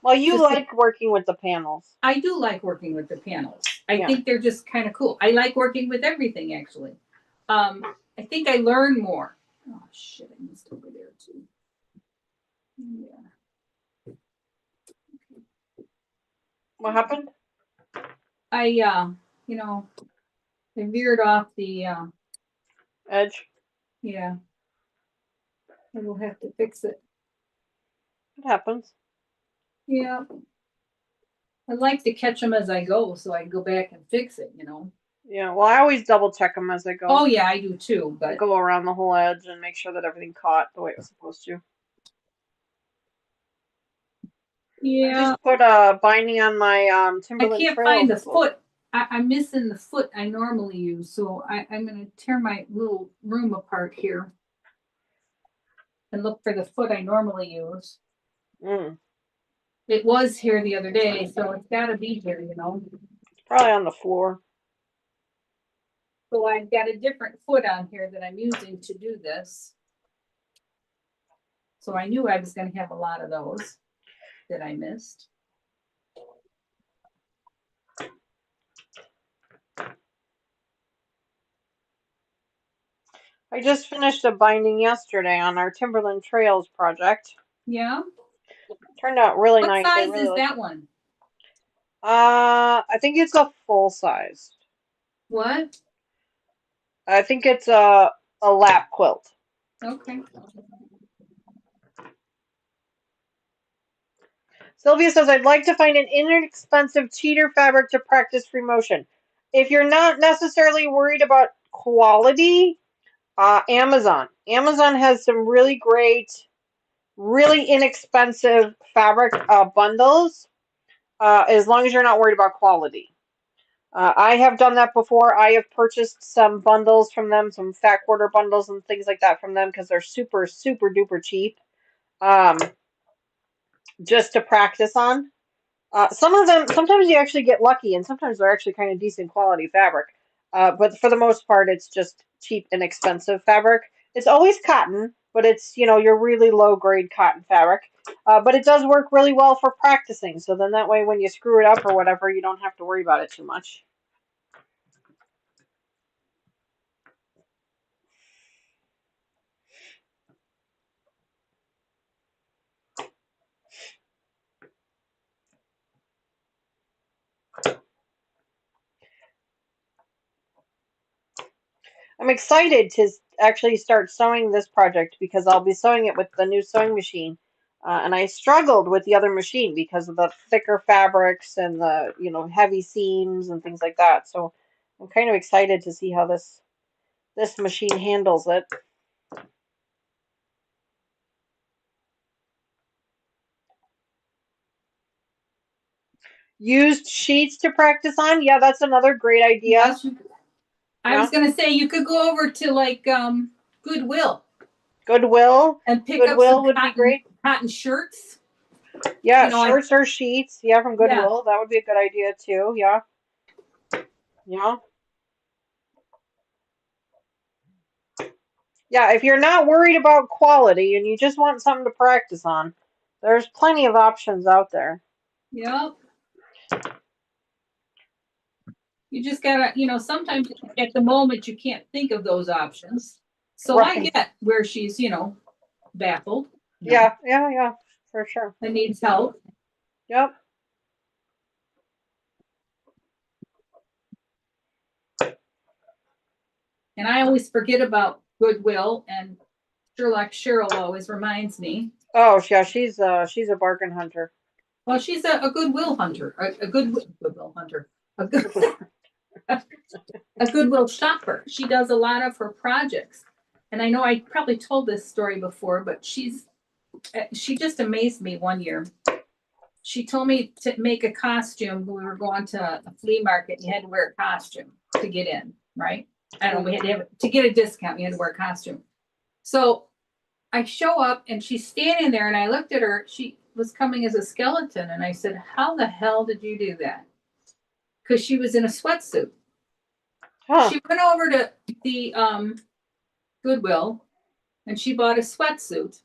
Well, you like working with the panels. I do like working with the panels. I Yeah. think they're just kind of cool. I like working with everything, actually. I think I learn more. Oh, shit, I missed over there, too. Yeah. What happened? I veered off the, Edge. yeah. I will have to fix it. It happens. Yeah. I like to catch them as I go so I can go back and fix it, you know. Yeah, well, I always double check them as I go. Oh, yeah, I do too. I But go around the whole edge and make sure that everything caught the way it was supposed to. yeah, I just put a binding on my I Timberland can't find Trails the book. foot. I'm missing the foot I normally use. So I'm going to tear my little room apart here and look for the foot I normally use. Mm. It was here the other day, so it's got to be here, you know. It's probably on the floor. So I've got a different foot on here that I'm using to do this. So I knew I was going to have a lot of those that I missed. I just finished a binding yesterday on our Timberland Trails project. Yeah. Turned out really What nice. I size really is like that it. one? I think it's a full size. What? I think it's a lap quilt. Okay. Sylvia says, I'd like to find an inexpensive cheater fabric to practice free motion. If you're not necessarily worried about quality, Amazon. Amazon has some really great, really inexpensive fabric bundles, as long as you're not worried about quality. I have done that before. I have purchased some bundles from them, some fat quarter bundles and things like that from them because they're super, super duper cheap, um, just to practice on. Some of them, sometimes you actually get lucky, and sometimes they're actually kind of decent quality fabric. But for the most part, it's just cheap and expensive fabric. It's always cotton, but it's, your really low grade cotton fabric. But it does work really well for practicing. So then that way, when you screw it up or whatever, you don't have to worry about it too much. I'm excited to actually start sewing this project because I'll be sewing it with the new sewing machine. And I struggled with the other machine because of the thicker fabrics and the, heavy seams and things like that. So I'm kind of excited to see how this machine handles it. Used sheets to practice on? Yeah, that's another great idea. Yes, I was going to say you could go over to like Goodwill Goodwill. and pick up some Goodwill would be great. cotton shirts. Yeah, shirts or sheets. Yeah, from Yeah. Goodwill. That would be a good idea too. Yeah. Yeah. Yeah, if you're not worried about quality and you just want something to practice on, there's plenty of options out there. Yep. You just gotta, sometimes at the moment you can't think of those options. So Right. I get where she's, baffled. Yeah, for sure. And needs help. Yep. And I always forget about Goodwill, and Sherlock Cheryl always reminds me. Oh, yeah, she's a bargain hunter. Well, she's a Goodwill hunter, a Goodwill hunter, a good a Goodwill shopper. She does a lot of her projects. and I know I probably told this story before, but she just amazed me one year. She told me to make a costume. We were going to a flea market and you had to wear a costume to get in, right? I don't know, we had to have to get a discount, you had to wear a costume. So I show up and she's standing there and I looked at her. She was coming as a skeleton. And I said, how the hell did you do that? Because she was in a sweatsuit. Huh. She went over to the Goodwill and she bought a sweatsuit.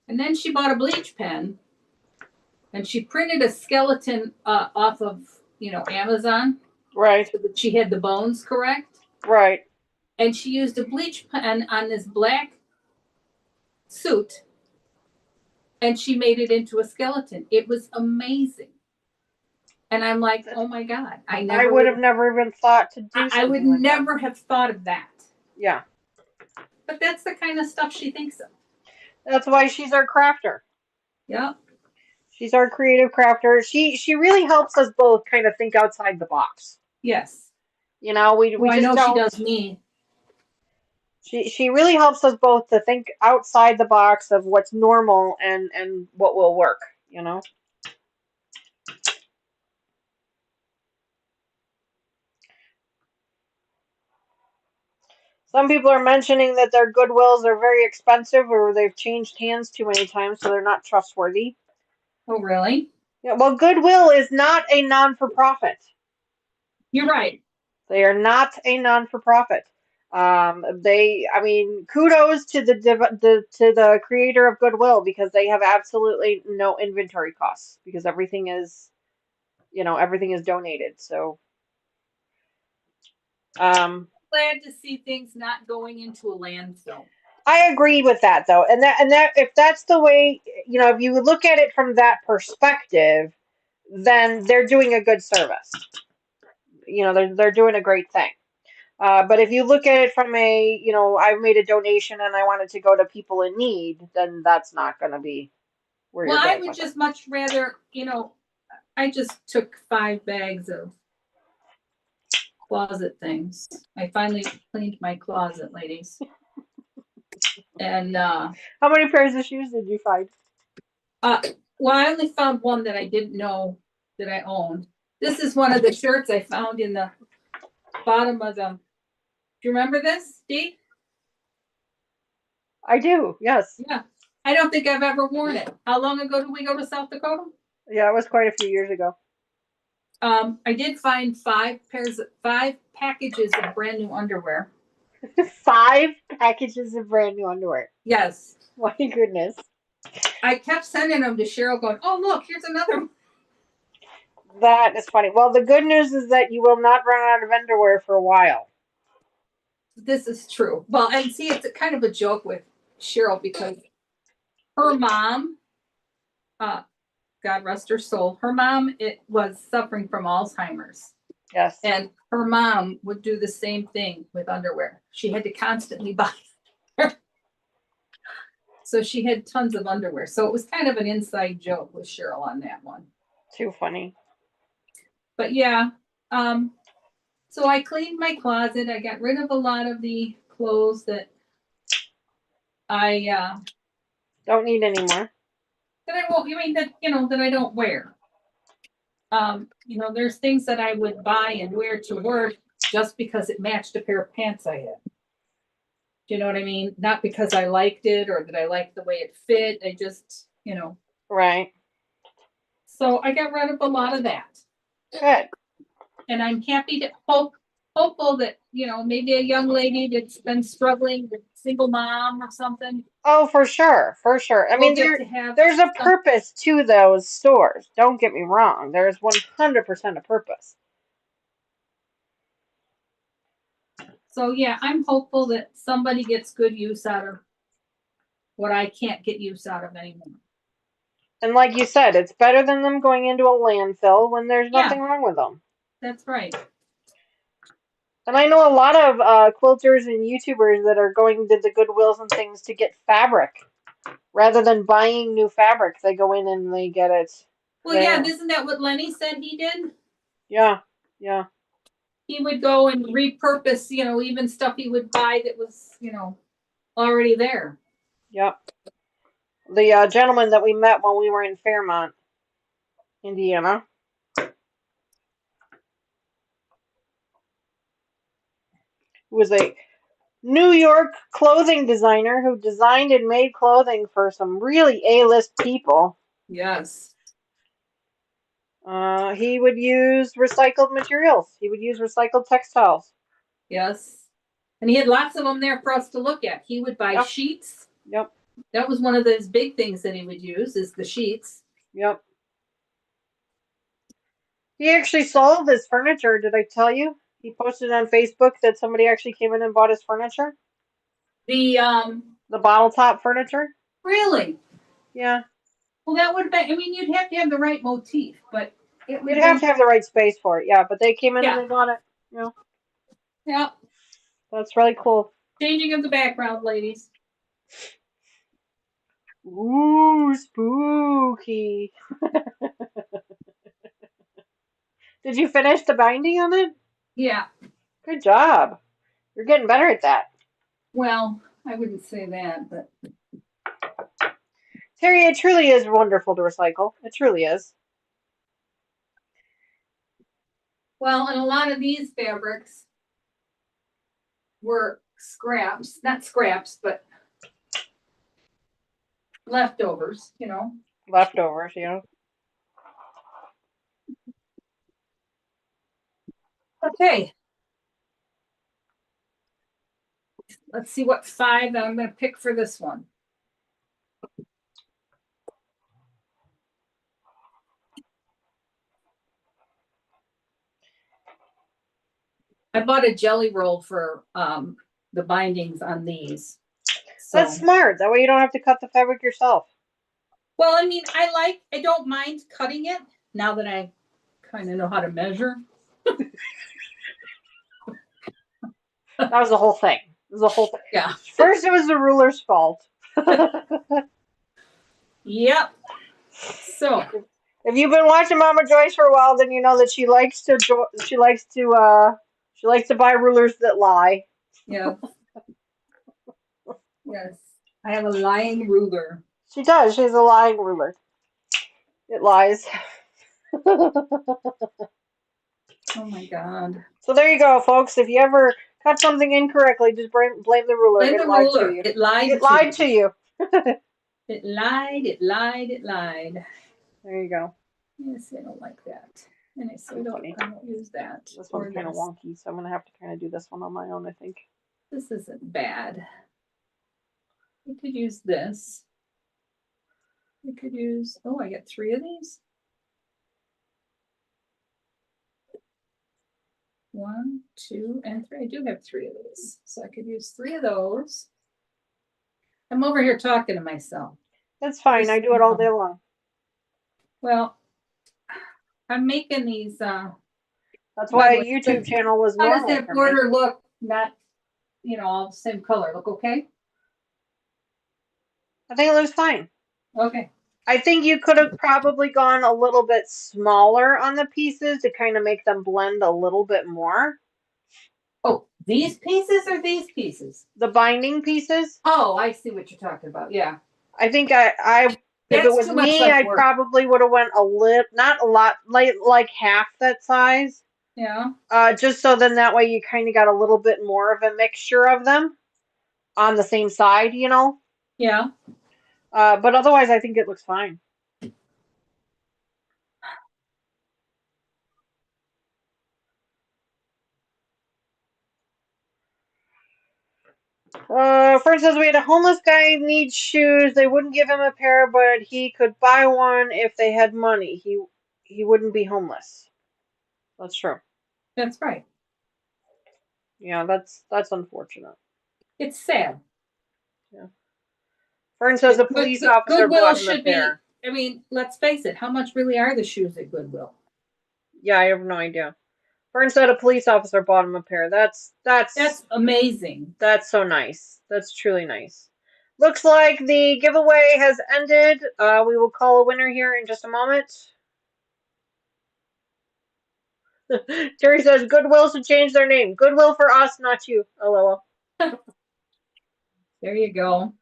And then she bought a bleach pen and she printed a skeleton off of, Amazon. Right. So that she had the bones correct. Right. And she used a bleach pen on this black suit and she made it into a skeleton. It was amazing. And I'm like, oh my God, I would have never even thought to do something. I would like never that. have thought of that. Yeah. But that's the kind of stuff she thinks of. That's why she's our crafter. Yeah. She's our creative crafter. She really helps us both kind of think outside the box. Yes. We just I know don't. she does me. She really helps us both to think outside the box of what's normal and what will work. Some people are mentioning that their Goodwills are very expensive or they've changed hands too many times, so they're not trustworthy. Oh, really? Yeah, well, Goodwill is not a non-for-profit. You're right. They are not a non-for-profit. Kudos to the creator of Goodwill because they have absolutely no inventory costs because everything is donated. So, Glad to see things not going into a landfill. I agree with that though, and that if that's the way, if you look at it from that perspective, then they're doing a good service. They're doing a great thing. But if you look at it from I've made a donation and I want it to go to people in need, then that's not going to be where you're going. I would just much rather, I just took 5 bags of closet things. I finally cleaned my closet, ladies. And how many pairs of shoes did you find? Well, I only found one that I didn't know that I owned. This is one of the shirts I found in the bottom of the. Do you remember this, Steve? I do, yes. Yeah. I don't think I've ever worn it. How long ago did we go to South Dakota? Yeah, it was quite a few years ago. I did find 5 packages of brand new underwear. 5 packages of brand new underwear. Yes. My goodness. I kept sending them to Cheryl going, oh, look, here's another one. That is funny. Well, the good news is that you will not run out of underwear for a while. This is true. Well, and see, it's kind of a joke with Cheryl because her mom, God rest her soul, her mom was suffering from Alzheimer's. Yes. And her mom would do the same thing with underwear. She had to constantly buy it. So she had tons of underwear. So it was kind of an inside joke with Cheryl on that one. Too funny. But yeah, so I cleaned my closet. I got rid of a lot of the clothes that I don't need anymore. That I won't. That I don't wear. There's things that I would buy and wear to work just because it matched a pair of pants I had. Do you know what I mean? Not because I liked it or that I liked the way it fit. I just, Right. So I got rid of a lot of that. Good. And I'm happy to hopeful that, maybe a young lady that's been struggling with single mom or something. Oh, for sure. For sure. I mean, there's a purpose to those stores. Don't get me wrong. There's 100% a purpose. So, yeah, I'm hopeful that somebody gets good use out of what I can't get use out of anymore. And like you said, it's better than them going into a landfill when there's nothing wrong with them. That's right. And I know a lot of quilters and YouTubers that are going to the Goodwills and things to get fabric. Rather than buying new fabric, they go in and they get it. Well, yeah, isn't that what Lenny said he did? Yeah, yeah. he would go and repurpose, even stuff he would buy that was, already there. Yep. The gentleman that we met when we were in Fairmont, Indiana. Was a New York clothing designer who designed and made clothing for some really A-list people. Yes. He would use recycled materials. He would use recycled textiles. Yes. And he had lots of them there for us to look at. He would buy sheets. Yep. That was one of those big things that he would use is the sheets. Yep. He actually sold his furniture, did I tell you? He posted on Facebook that somebody actually came in and bought his furniture. The bottle top furniture. Really? Yeah. Well, that would have been, you'd have to have the right motif, but you'd have to have the right space for it, yeah, but they came in and they bought it, Yeah. That's really cool. Changing of the background, ladies. Ooh, spooky. Did you finish the binding on it? Yeah. Good job. You're getting better at that. Well, I wouldn't say that, but Terry, it truly is wonderful to recycle. It truly is. Well, and a lot of these fabrics were scraps, not scraps, but leftovers, Leftovers, Okay. Let's see what 5 that I'm going to pick for this one. I bought a jelly roll for the bindings on these. So. That's smart. That way you don't have to cut the fabric yourself. Well, I don't mind cutting it now that I kind of know how to measure. That was the whole thing. It was the whole thing. Yeah. First, it was the ruler's fault. Yep. So, if you've been watching Mama Joyce for a while, then you know that she likes to buy rulers that lie. Yeah. Yes. I have a lying ruler. She does. She's a lying ruler. It lies. Oh my God. So there you go, folks. If you ever cut something incorrectly, just blame the ruler. Blame the ruler. It lied. It lied to you. It lied. It lied. It lied. There you go. Yes, I don't like that. And I don't use that. This one's kind of wonky, so I'm going to have to kind of do this one on my own, I think. This isn't bad. We could use this. We could use, I got 3 of these. 1, 2, and 3. I do have 3 of these. So I could use 3 of those. I'm over here talking to myself. That's fine. I do it all day long. Well, I'm making these. That's why a YouTube channel was normal. How does that border look? Not, all the same color. Look okay? I think it looks fine. Okay. I think you could have probably gone a little bit smaller on the pieces to kind of make them blend a little bit more. Oh, these pieces or these pieces? The binding pieces. Oh, I see what you're talking about. Yeah. I think if it was me, I probably would have went a little, not a lot, like half that size. Yeah. Just so then that way you kind of got a little bit more of a mixture of them on the same side, Yeah. But otherwise, I think it looks fine. Friend says we had a homeless guy needs shoes. They wouldn't give him a pair, but he could buy one if they had money. He wouldn't be homeless. That's true. That's right. Yeah, that's unfortunate. It's sad. Yeah. Fern says a police officer bought him a pair. Let's face it. How much really are the shoes at Goodwill? Yeah, I have no idea. Fern said a police officer bought him a pair. That's amazing. That's so nice. That's truly nice. Looks like the giveaway has ended. We will call a winner here in just a moment. Terry says Goodwill should change their name. Goodwill for us, not you. LOL. There you go.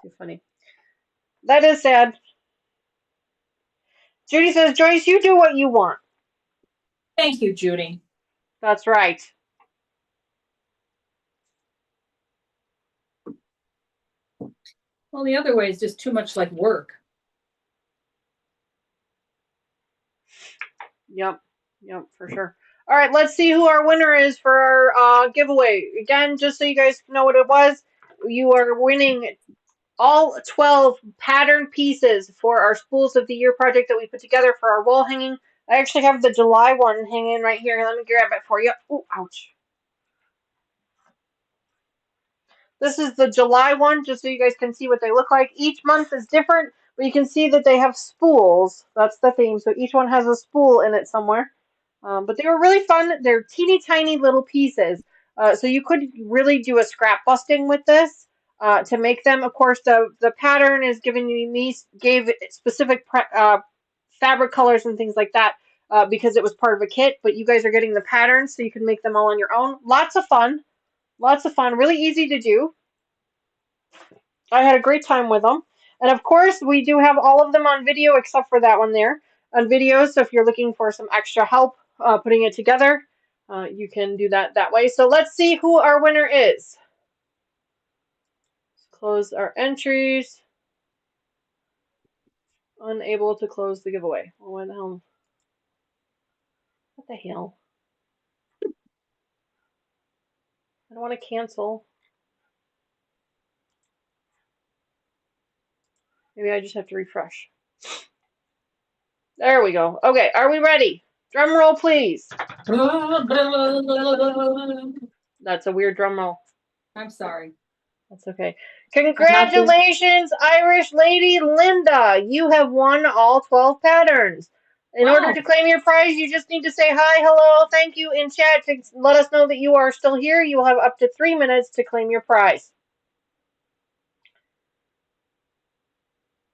Too funny. That is sad. Judy says, Joyce, you do what you want. Thank you, Judy. That's right. Well, the other way is just too much like work. Yep. Yep, for sure. All right, let's see who our winner is for our giveaway. Again, just so you guys know what it was, you are winning all 12 pattern pieces for our Spools of the Year project that we put together for our wall hanging. I actually have the July one hanging right here. Let me grab it for you. Oh, ouch. This is the July one, just so you guys can see what they look like. Each month is different, but you can see that they have spools. That's the theme. So each one has a spool in it somewhere. But they were really fun. They're teeny tiny little pieces. So you could really do a scrap busting with this to make them. Of course, the pattern is giving you gave specific fabric colors and things like that because it was part of a kit. But you guys are getting the patterns, so you can make them all on your own. Lots of fun. Lots of fun. Really easy to do. I had a great time with them. And of course, we do have all of them on video except for that one there on video. So if you're looking for some extra help putting it together, you can do that way. So let's see who our winner is. Let's close our entries. Unable to close the giveaway. Oh, what the hell? What the hell? I don't want to cancel. Maybe I just have to refresh. There we go. Okay, are we ready? Drum roll, please. That's a weird drum roll. I'm sorry. That's okay. Congratulations, Irish Lady Linda. You have won all 12 patterns. In order Wow. to claim your prize, you just need to say hi, hello, thank you in chat to let us know that you are still here. You will have up to 3 minutes to claim your prize.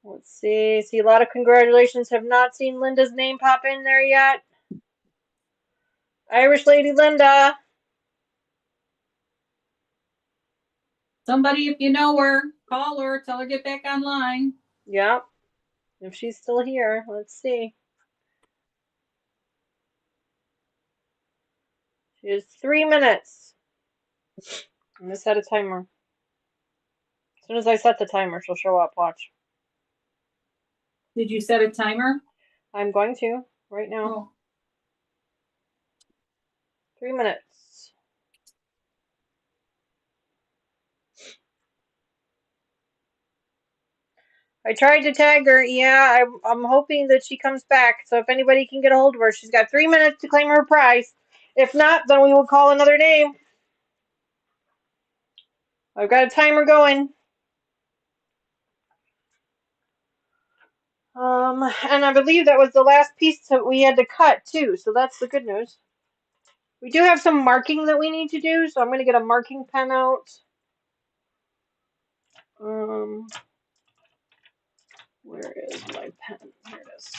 Let's see. See, a lot of congratulations. Have not seen Linda's name pop in there yet. Irish Lady Linda. Somebody, if you know her, call her, tell her get back online. Yep. If she's still here, let's see. She has 3 minutes. I'm going to set a timer. As soon as I set the timer, she'll show up. Watch. Did you set a timer? I'm going to right now. Oh. 3 minutes. I tried to tag her. Yeah, I'm hoping that she comes back. So if anybody can get a hold of her, she's got 3 minutes to claim her prize. If not, then we will call another name. I've got a timer going. And I believe that was the last piece that we had to cut too. So that's the good news. We do have some marking that we need to do, so I'm going to get a marking pen out. Where is my pen? Here it is.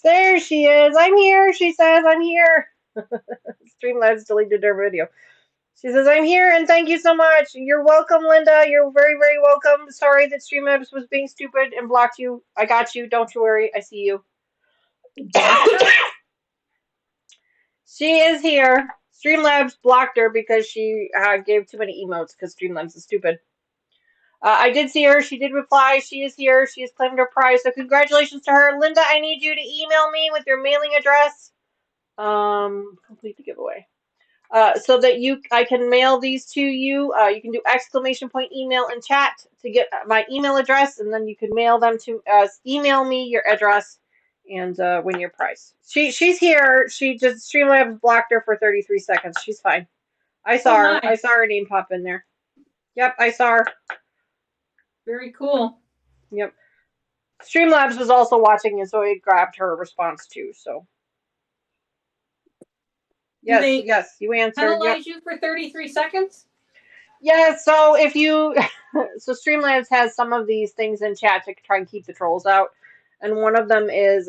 There she is. I'm here. She says I'm here. Streamlabs deleted her video. She says I'm here and thank you so much. You're welcome, Linda. You're very, very welcome. Sorry that Streamlabs was being stupid and blocked you. I got you. Don't you worry. I see you. She is here. Streamlabs blocked her because she gave too many emotes because Streamlabs is stupid. I did see her. She did reply. She is here. She has claimed her prize. So congratulations to her. Linda, I need you to email me with your mailing address. Complete the giveaway. So that I can mail these to you. You can do exclamation point email in chat to get my email address, and then you can mail them to email me your address and win your prize. She's here. She just Streamlabs blocked her for 33 seconds. She's fine. I saw her. Hi. I saw her name pop in there. Yep, I saw her. Very cool. Yep. Streamlabs was also watching, and so it grabbed her response too. So yes, you answered. Penalize you for 33 seconds? Yeah, so if you so Streamlabs has some of these things in chat to try and keep the trolls out, and one of them is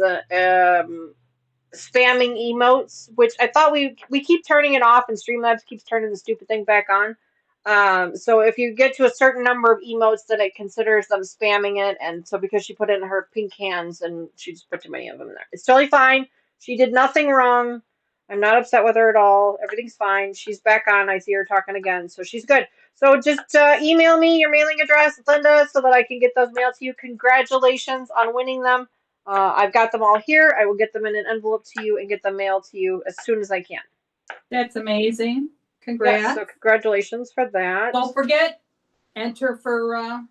spamming emotes, which I thought we keep turning it off, and Streamlabs keeps turning the stupid thing back on. So if you get to a certain number of emotes, then it considers them spamming it, and so because she put it in her pink hands and she just put too many of them in there, it's totally fine. She did nothing wrong. I'm not upset with her at all. Everything's fine. She's back on. I see her talking again, so she's good. So just email me your mailing address, Linda, so that I can get those mailed to you. Congratulations on winning them. I've got them all here. I will get them in an envelope to you and get them mailed to you as soon as I can. That's amazing. Yes, Congrats. so congratulations for that. Don't forget, enter for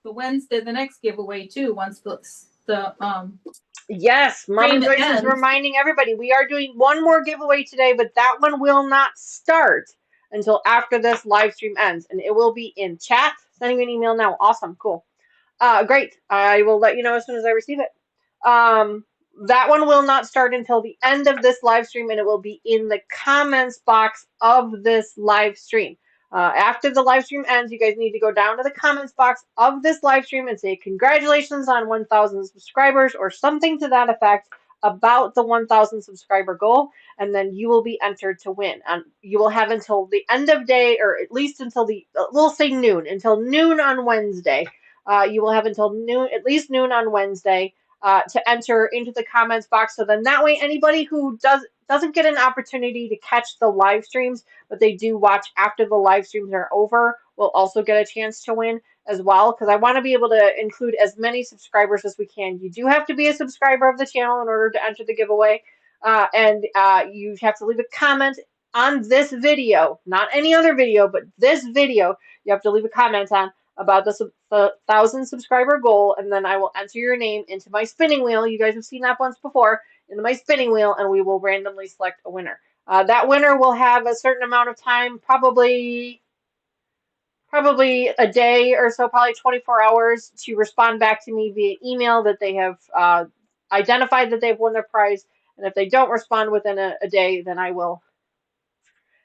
the Wednesday, the next giveaway too, once the Yes, Mama stream Joyce is ends. reminding everybody we are doing one more giveaway today, but that one will not start until after this live stream ends, and it will be in chat. Sending you an email now. Awesome, cool. Great. I will let you know as soon as I receive it. Um, that one will not start until the end of this live stream, and it will be in the comments box of this live stream. After the live stream ends, you guys need to go down to the comments box of this live stream and say congratulations on 1,000 subscribers or something to that effect about the 1,000 subscriber goal, and then you will be entered to win. And you will have until the end of day, or at least until we'll say noon, until noon on Wednesday. You will have until noon, at least noon on Wednesday, to enter into the comments box. So then that way, anybody who doesn't get an opportunity to catch the live streams, but they do watch after the live streams are over, will also get a chance to win as well. Because I want to be able to include as many subscribers as we can. You do have to be a subscriber of the channel in order to enter the giveaway, and you have to leave a comment on this video, not any other video, but this video. You have to leave a comment on about the 1,000 subscriber goal, and then I will enter your name into my spinning wheel. You guys have seen that once before, into my spinning wheel, and we will randomly select a winner. That winner will have a certain amount of time, probably a day or so, probably 24 hours, to respond back to me via email that they have identified that they've won their prize. And if they don't respond within a day, then I will.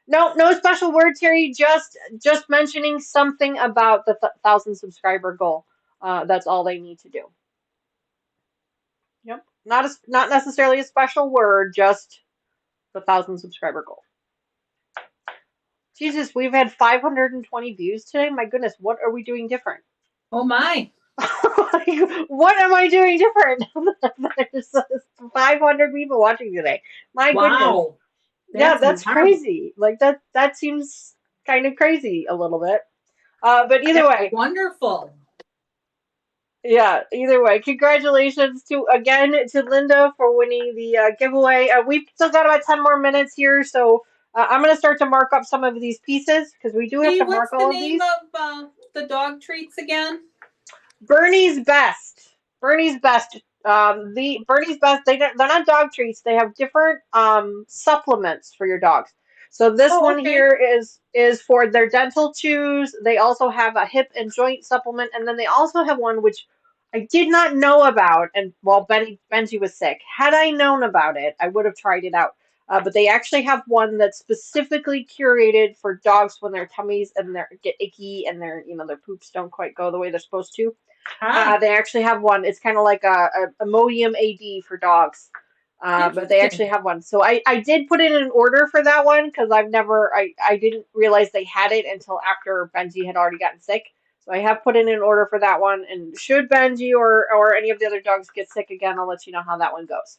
No special word, Terry. Just mentioning something about the 1,000 subscriber goal. That's all they need to do. Yep. Not necessarily a special word, just the 1,000 subscriber goal. Jesus, we've had 520 views today. My goodness, what are we doing different? Oh my. What am I doing different? There's 500 people watching today. My goodness. Wow. Yeah, that's incredible. crazy. Like that seems kind of crazy a little bit. But either way, Wonderful. yeah, either way, congratulations to Linda for winning the giveaway. We've still got about 10 more minutes here, so I'm gonna start to mark up some of these pieces because we do have Hey, to what's mark the all of name these. of the dog treats again? Bernie's Best. Bernie's Best. The Bernie's Best. They're not dog treats. They have different supplements for your dogs. So this Oh, one okay. here is for their dental chews. They also have a hip and joint supplement, and then they also have one which I did not know about. And while Benji was sick, had I known about it, I would have tried it out. But they actually have one that's specifically curated for dogs when their tummies and their get icky and their poops don't quite go the way they're supposed to. They actually have one. It's kind of like a Imodium AD for dogs. But they actually Interesting. have one. So I did put in an order for that one because I didn't realize they had it until after Benji had already gotten sick. So I have put in an order for that one. And should Benji or any of the other dogs get sick again, I'll let you know how that one goes.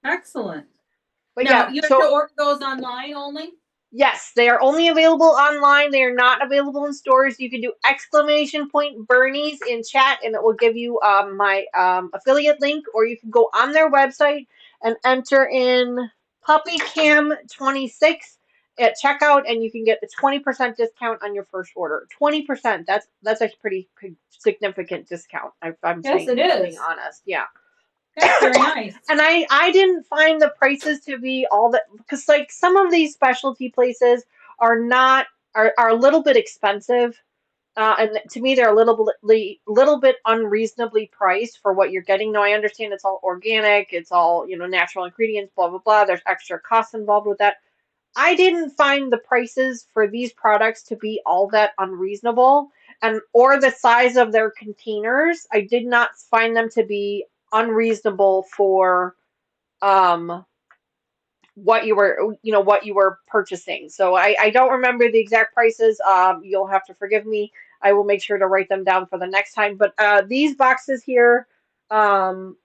Excellent. But Now, yeah, you have so to order those online only? yes, they are only available online. They are not available in stores. You can do !Bernies in chat, and it will give you my affiliate link, or you can go on their website and enter in PuppyCam26 at checkout, and you can get a 20% discount on your first order. 20%. That's a pretty significant discount. I'm Yes, saying, it if I'm being is. honest. Yeah. That's very nice. And I didn't find the prices to be all that, because like some of these specialty places are not are a little bit expensive, and to me they're a little bit unreasonably priced for what you're getting. Now I understand it's all organic, it's all natural ingredients, blah blah blah. There's extra costs involved with that. I didn't find the prices for these products to be all that unreasonable, and or the size of their containers. I did not find them to be unreasonable for um what you were purchasing. So I don't remember the exact prices. You'll have to forgive me. I will make sure to write them down for the next time. But these boxes here, um,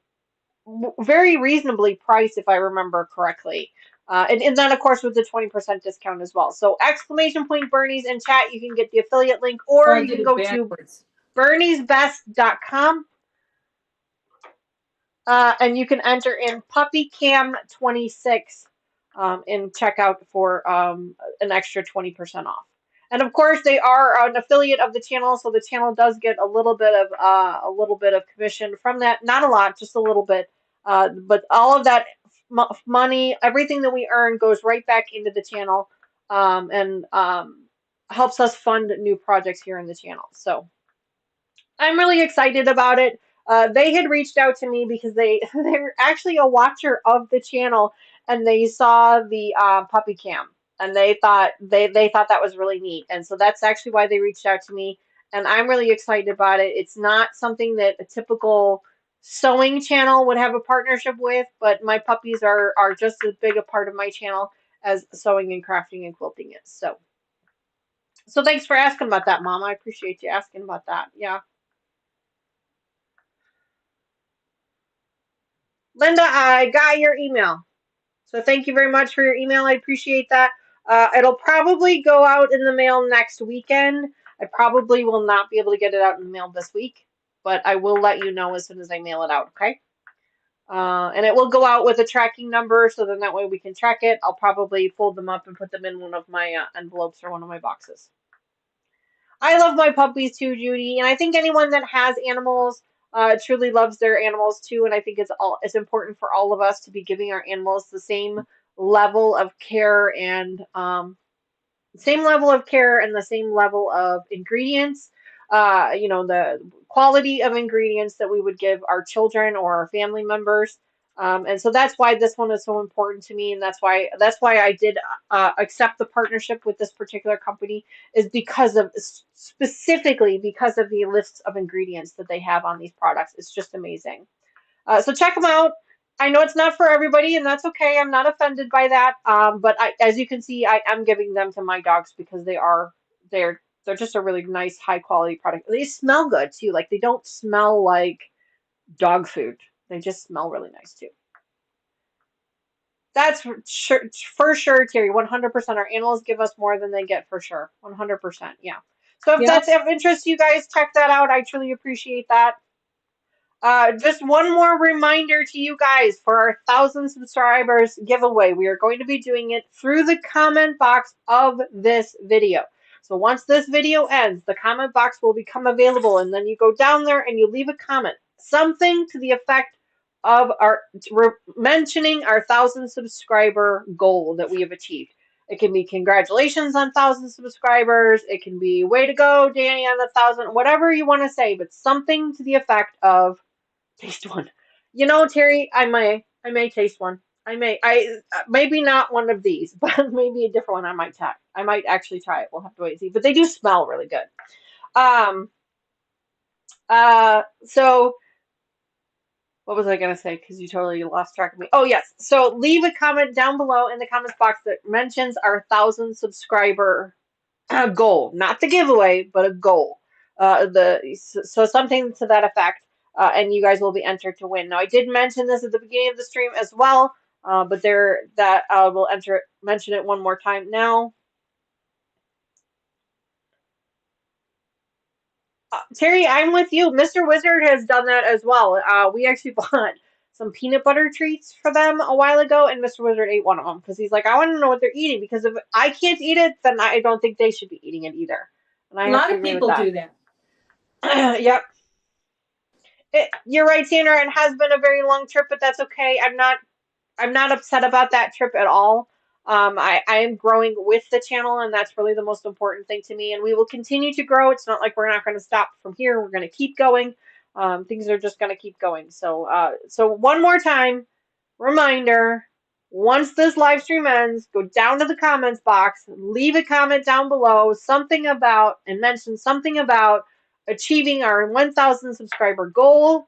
very reasonably priced, if I remember correctly. And then, of course, with the 20% discount as well. So, exclamation point Bernie's in chat. You can get the affiliate link, Oh, or I you did can it go to backwards. berniesbest.com. And you can enter in PuppyCam26 in checkout for an extra 20% off. And of course, they are an affiliate of the channel, so the channel does get a little bit of commission from that. Not a lot, just a little bit. But all of that money, everything that we earn, goes right back into the channel, and helps us fund new projects here in the channel. So I'm really excited about it. They had reached out to me because they're actually a watcher of the channel, and they saw the puppy cam, and they thought that was really neat, and so that's actually why they reached out to me, and I'm really excited about it. It's not something that a typical sewing channel would have a partnership with, but my puppies are just as big a part of my channel as sewing and crafting and quilting is. So thanks for asking about that, Mom. I appreciate you asking about that. Yeah. Linda, I got your email. So thank you very much for your email. I appreciate that. It'll probably go out in the mail next weekend. I probably will not be able to get it out in the mail this week, but I will let you know as soon as I mail it out, okay? And it will go out with a tracking number, so then that way we can track it. I'll probably fold them up and put them in one of my envelopes or one of my boxes. I love my puppies too, Judy, and I think anyone that has animals truly loves their animals too. And I think it's important for all of us to be giving our animals the level of care and same level of care and the same level of ingredients. The quality of ingredients that we would give our children or our family members. And so that's why this one is so important to me, and that's why I did accept the partnership with this particular company, is because of specifically because of the lists of ingredients that they have on these products. It's just amazing. So check them out. I know it's not for everybody, and that's okay. I'm not offended by that. But as you can see, I am giving them to my dogs because they're just a really nice, high quality product. They smell good too. Like they don't smell like dog food. They just smell really nice too. That's for sure, Terry. 100%. Our animals give us more than they get for sure. 100%. Yeah. So if Yep. that's of interest to you guys, check that out. I truly appreciate that. Just one more reminder to you guys for our 1,000 subscribers giveaway. We are going to be doing it through the comment box of this video. So once this video ends, the comment box will become available, and then you go down there and you leave a comment, something to the effect of mentioning our 1,000 subscriber goal that we have achieved. It can be congratulations on 1,000 subscribers. It can be way to go, Danny, on 1,000. Whatever you want to say, but something to the effect of taste one. Terry, I may taste one. I maybe not one of these, but maybe a different one. I might try. I might actually try it. We'll have to wait and see. But they do smell really good. Um. So what was I gonna say? Because you totally lost track of me. Oh yes. So leave a comment down below in the comments box that mentions our 1,000 subscriber goal, not the giveaway, but a goal. So something to that effect, and you guys will be entered to win. Now, I did mention this at the beginning of the stream as well, but there that will mention it one more time now. Terry, I'm with you. Mr. Wizard has done that as well. We actually bought some peanut butter treats for them a while ago, and Mr. Wizard ate one of them because he's like, I want to know what they're eating, because if I can't eat it, then I don't think they should be eating it either. And I A have lot to of agree with people that. do that. Yep. You're right, Sandra. It has been a very long trip, but that's okay. I'm not upset about that trip at all. I am growing with the channel, and that's really the most important thing to me. And we will continue to grow. It's not like we're not going to stop from here. We're going to keep going. Things are just going to keep going. So one more time, reminder: Once this live stream ends, go down to the comments box, leave a comment down below, and mention something about achieving our 1,000 subscriber goal.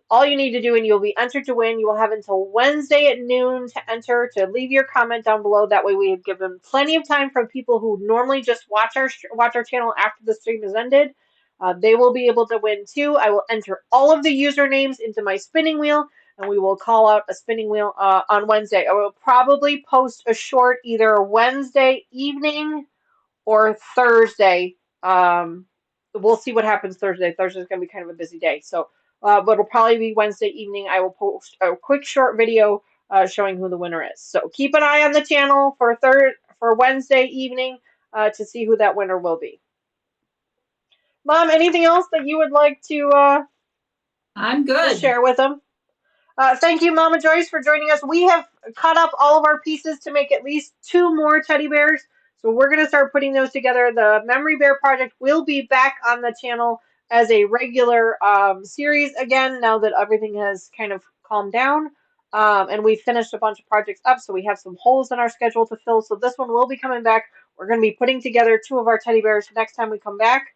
All you need to do, and you'll be entered to win. You will have until Wednesday at noon to enter, to leave your comment down below. That way we have given plenty of time for people who normally just watch our channel after the stream is ended. They will be able to win too. I will enter all of the usernames into my spinning wheel, and we will call out a spinning wheel on Wednesday. I will probably post a short either Wednesday evening or Thursday. We'll see what happens Thursday. Thursday's going to be kind of a busy day. So, but it'll probably be Wednesday evening. I will post a quick short video showing who the winner is. So keep an eye on the channel for Wednesday evening to see who that winner will be. Mom, anything else that you would like I'm to good. share with them? Thank you, Mama Joyce, for joining us. We have cut up all of our pieces to make at least 2 more teddy bears. So we're going to start putting those together. The Memory Bear Project will be back on the channel as a regular series again, now that everything has kind of calmed down. And we finished a bunch of projects up, so we have some holes in our schedule to fill. So this one will be coming back. We're going to be putting together 2 of our teddy bears next time we come back.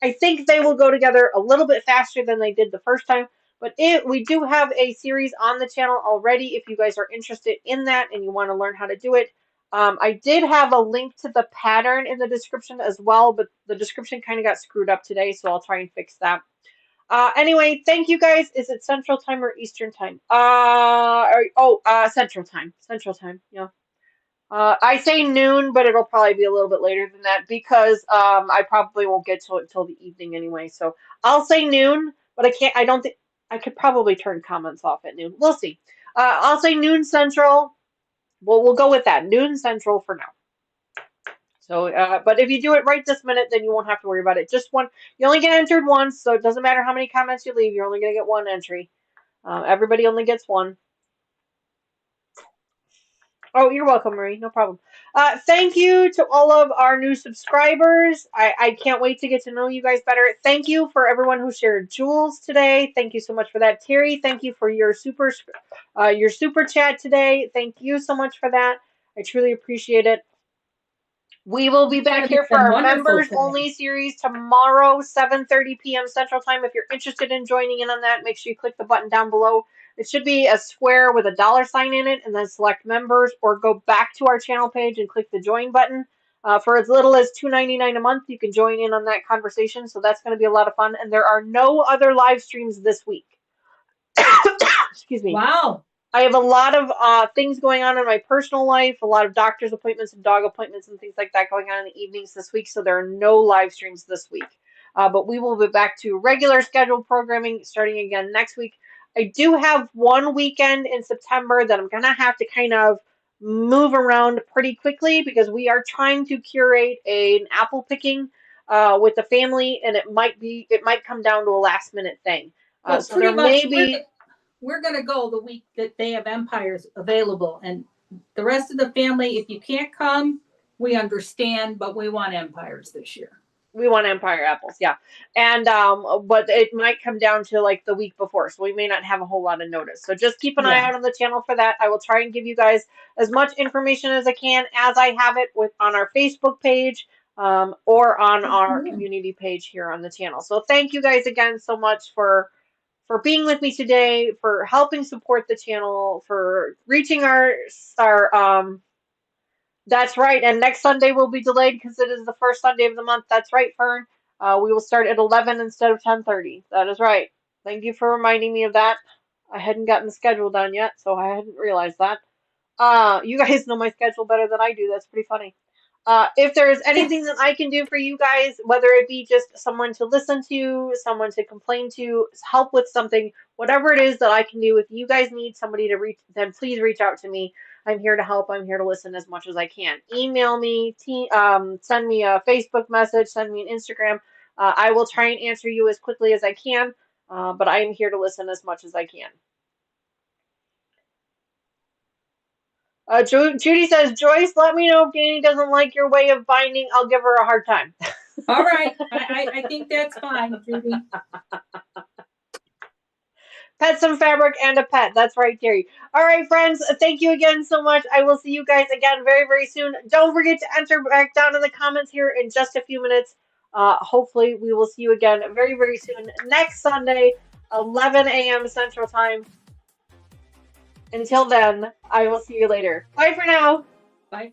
I think they will go together a little bit faster than they did the first time. But we do have a series on the channel already if you guys are interested in that and you want to learn how to do it. I did have a link to the pattern in the description as well, but the description kind of got screwed up today, so I'll try and fix that. Anyway, thank you guys. Is it Central Time or Eastern Time? Central Time. Central Time. Yeah. I say noon, but it'll probably be a little bit later than that because I probably won't get to it until the evening anyway. So I'll say noon, but I can't. I don't think I could probably turn comments off at noon. We'll see. I'll say noon Central. We'll go with that. Noon Central for now. So, but if you do it right this minute, then you won't have to worry about it. Just one. You only get entered once, so it doesn't matter how many comments you leave. You're only gonna get one entry. Everybody only gets one. Oh, you're welcome, Marie. No problem. Thank you to all of our new subscribers. I can't wait to get to know you guys better. Thank you for everyone who shared jewels today. Thank you so much for that, Terry. Thank you for your super chat today. Thank you so much for that. I truly appreciate it. We will be back here for Been our wonderful members today. only series tomorrow, 7:30 p.m. Central Time. If you're interested in joining in on that, make sure you click the button down below. It should be a square with a $sign in it, and then select members, or go back to our channel page and click the join button. For as little as $2.99 a month, you can join in on that conversation. So that's going to be a lot of fun. And there are no other live streams this week. Excuse me. Wow. I have a lot of things going on in my personal life, a lot of doctor's appointments and dog appointments and things like that going on in the evenings this week, so there are no live streams this week. But we will be back to regular scheduled programming starting again next week. I do have one weekend in September that I'm going to have to kind of move around pretty quickly because we are trying to curate an apple picking with the family, and it might come down to a last minute thing. Well, So there pretty much may be. we're going to go the week that they have Empires available, and the rest of the family, if you can't come, we understand, but we want Empires this year. We want Empire apples, yeah. And but it might come down to like the week before, so we may not have a whole lot of notice. So just keep an eye out on the channel for that. I will try and give you guys as much information as I can as I have it on our Facebook page or on our community page here on the channel. So thank you guys again so much for being with me today, for helping support the channel, for reaching our. That's right, and next Sunday will be delayed because it is the first Sunday of the month. That's right, Fern. We will start at 11 instead of 10:30. That is right. Thank you for reminding me of that. I hadn't gotten the schedule done yet, so I hadn't realized that. You guys know my schedule better than I do. That's pretty funny. If there is anything that I can do for you guys, whether it be just someone to listen to, someone to complain to, help with something, whatever it is that I can do, if you guys need somebody to reach, then please reach out to me. I'm here to help. I'm here to listen as much as I can. Email me, send me a Facebook message, send me an Instagram. I will try and answer you as quickly as I can, but I am here to listen as much as I can. Judy says, Joyce, let me know if Danny doesn't like your way of binding. I'll give her a hard time. All right. I think that's fine, Judy. Pet some fabric and a pet. That's right, Terry. All right, friends. Thank you again so much. I will see you guys again very, very soon. Don't forget to enter back down in the comments here in just a few minutes. Hopefully, we will see you again very, very soon next Sunday, 11 a.m. Central Time. Until then, I will see you later. Bye for now. Bye.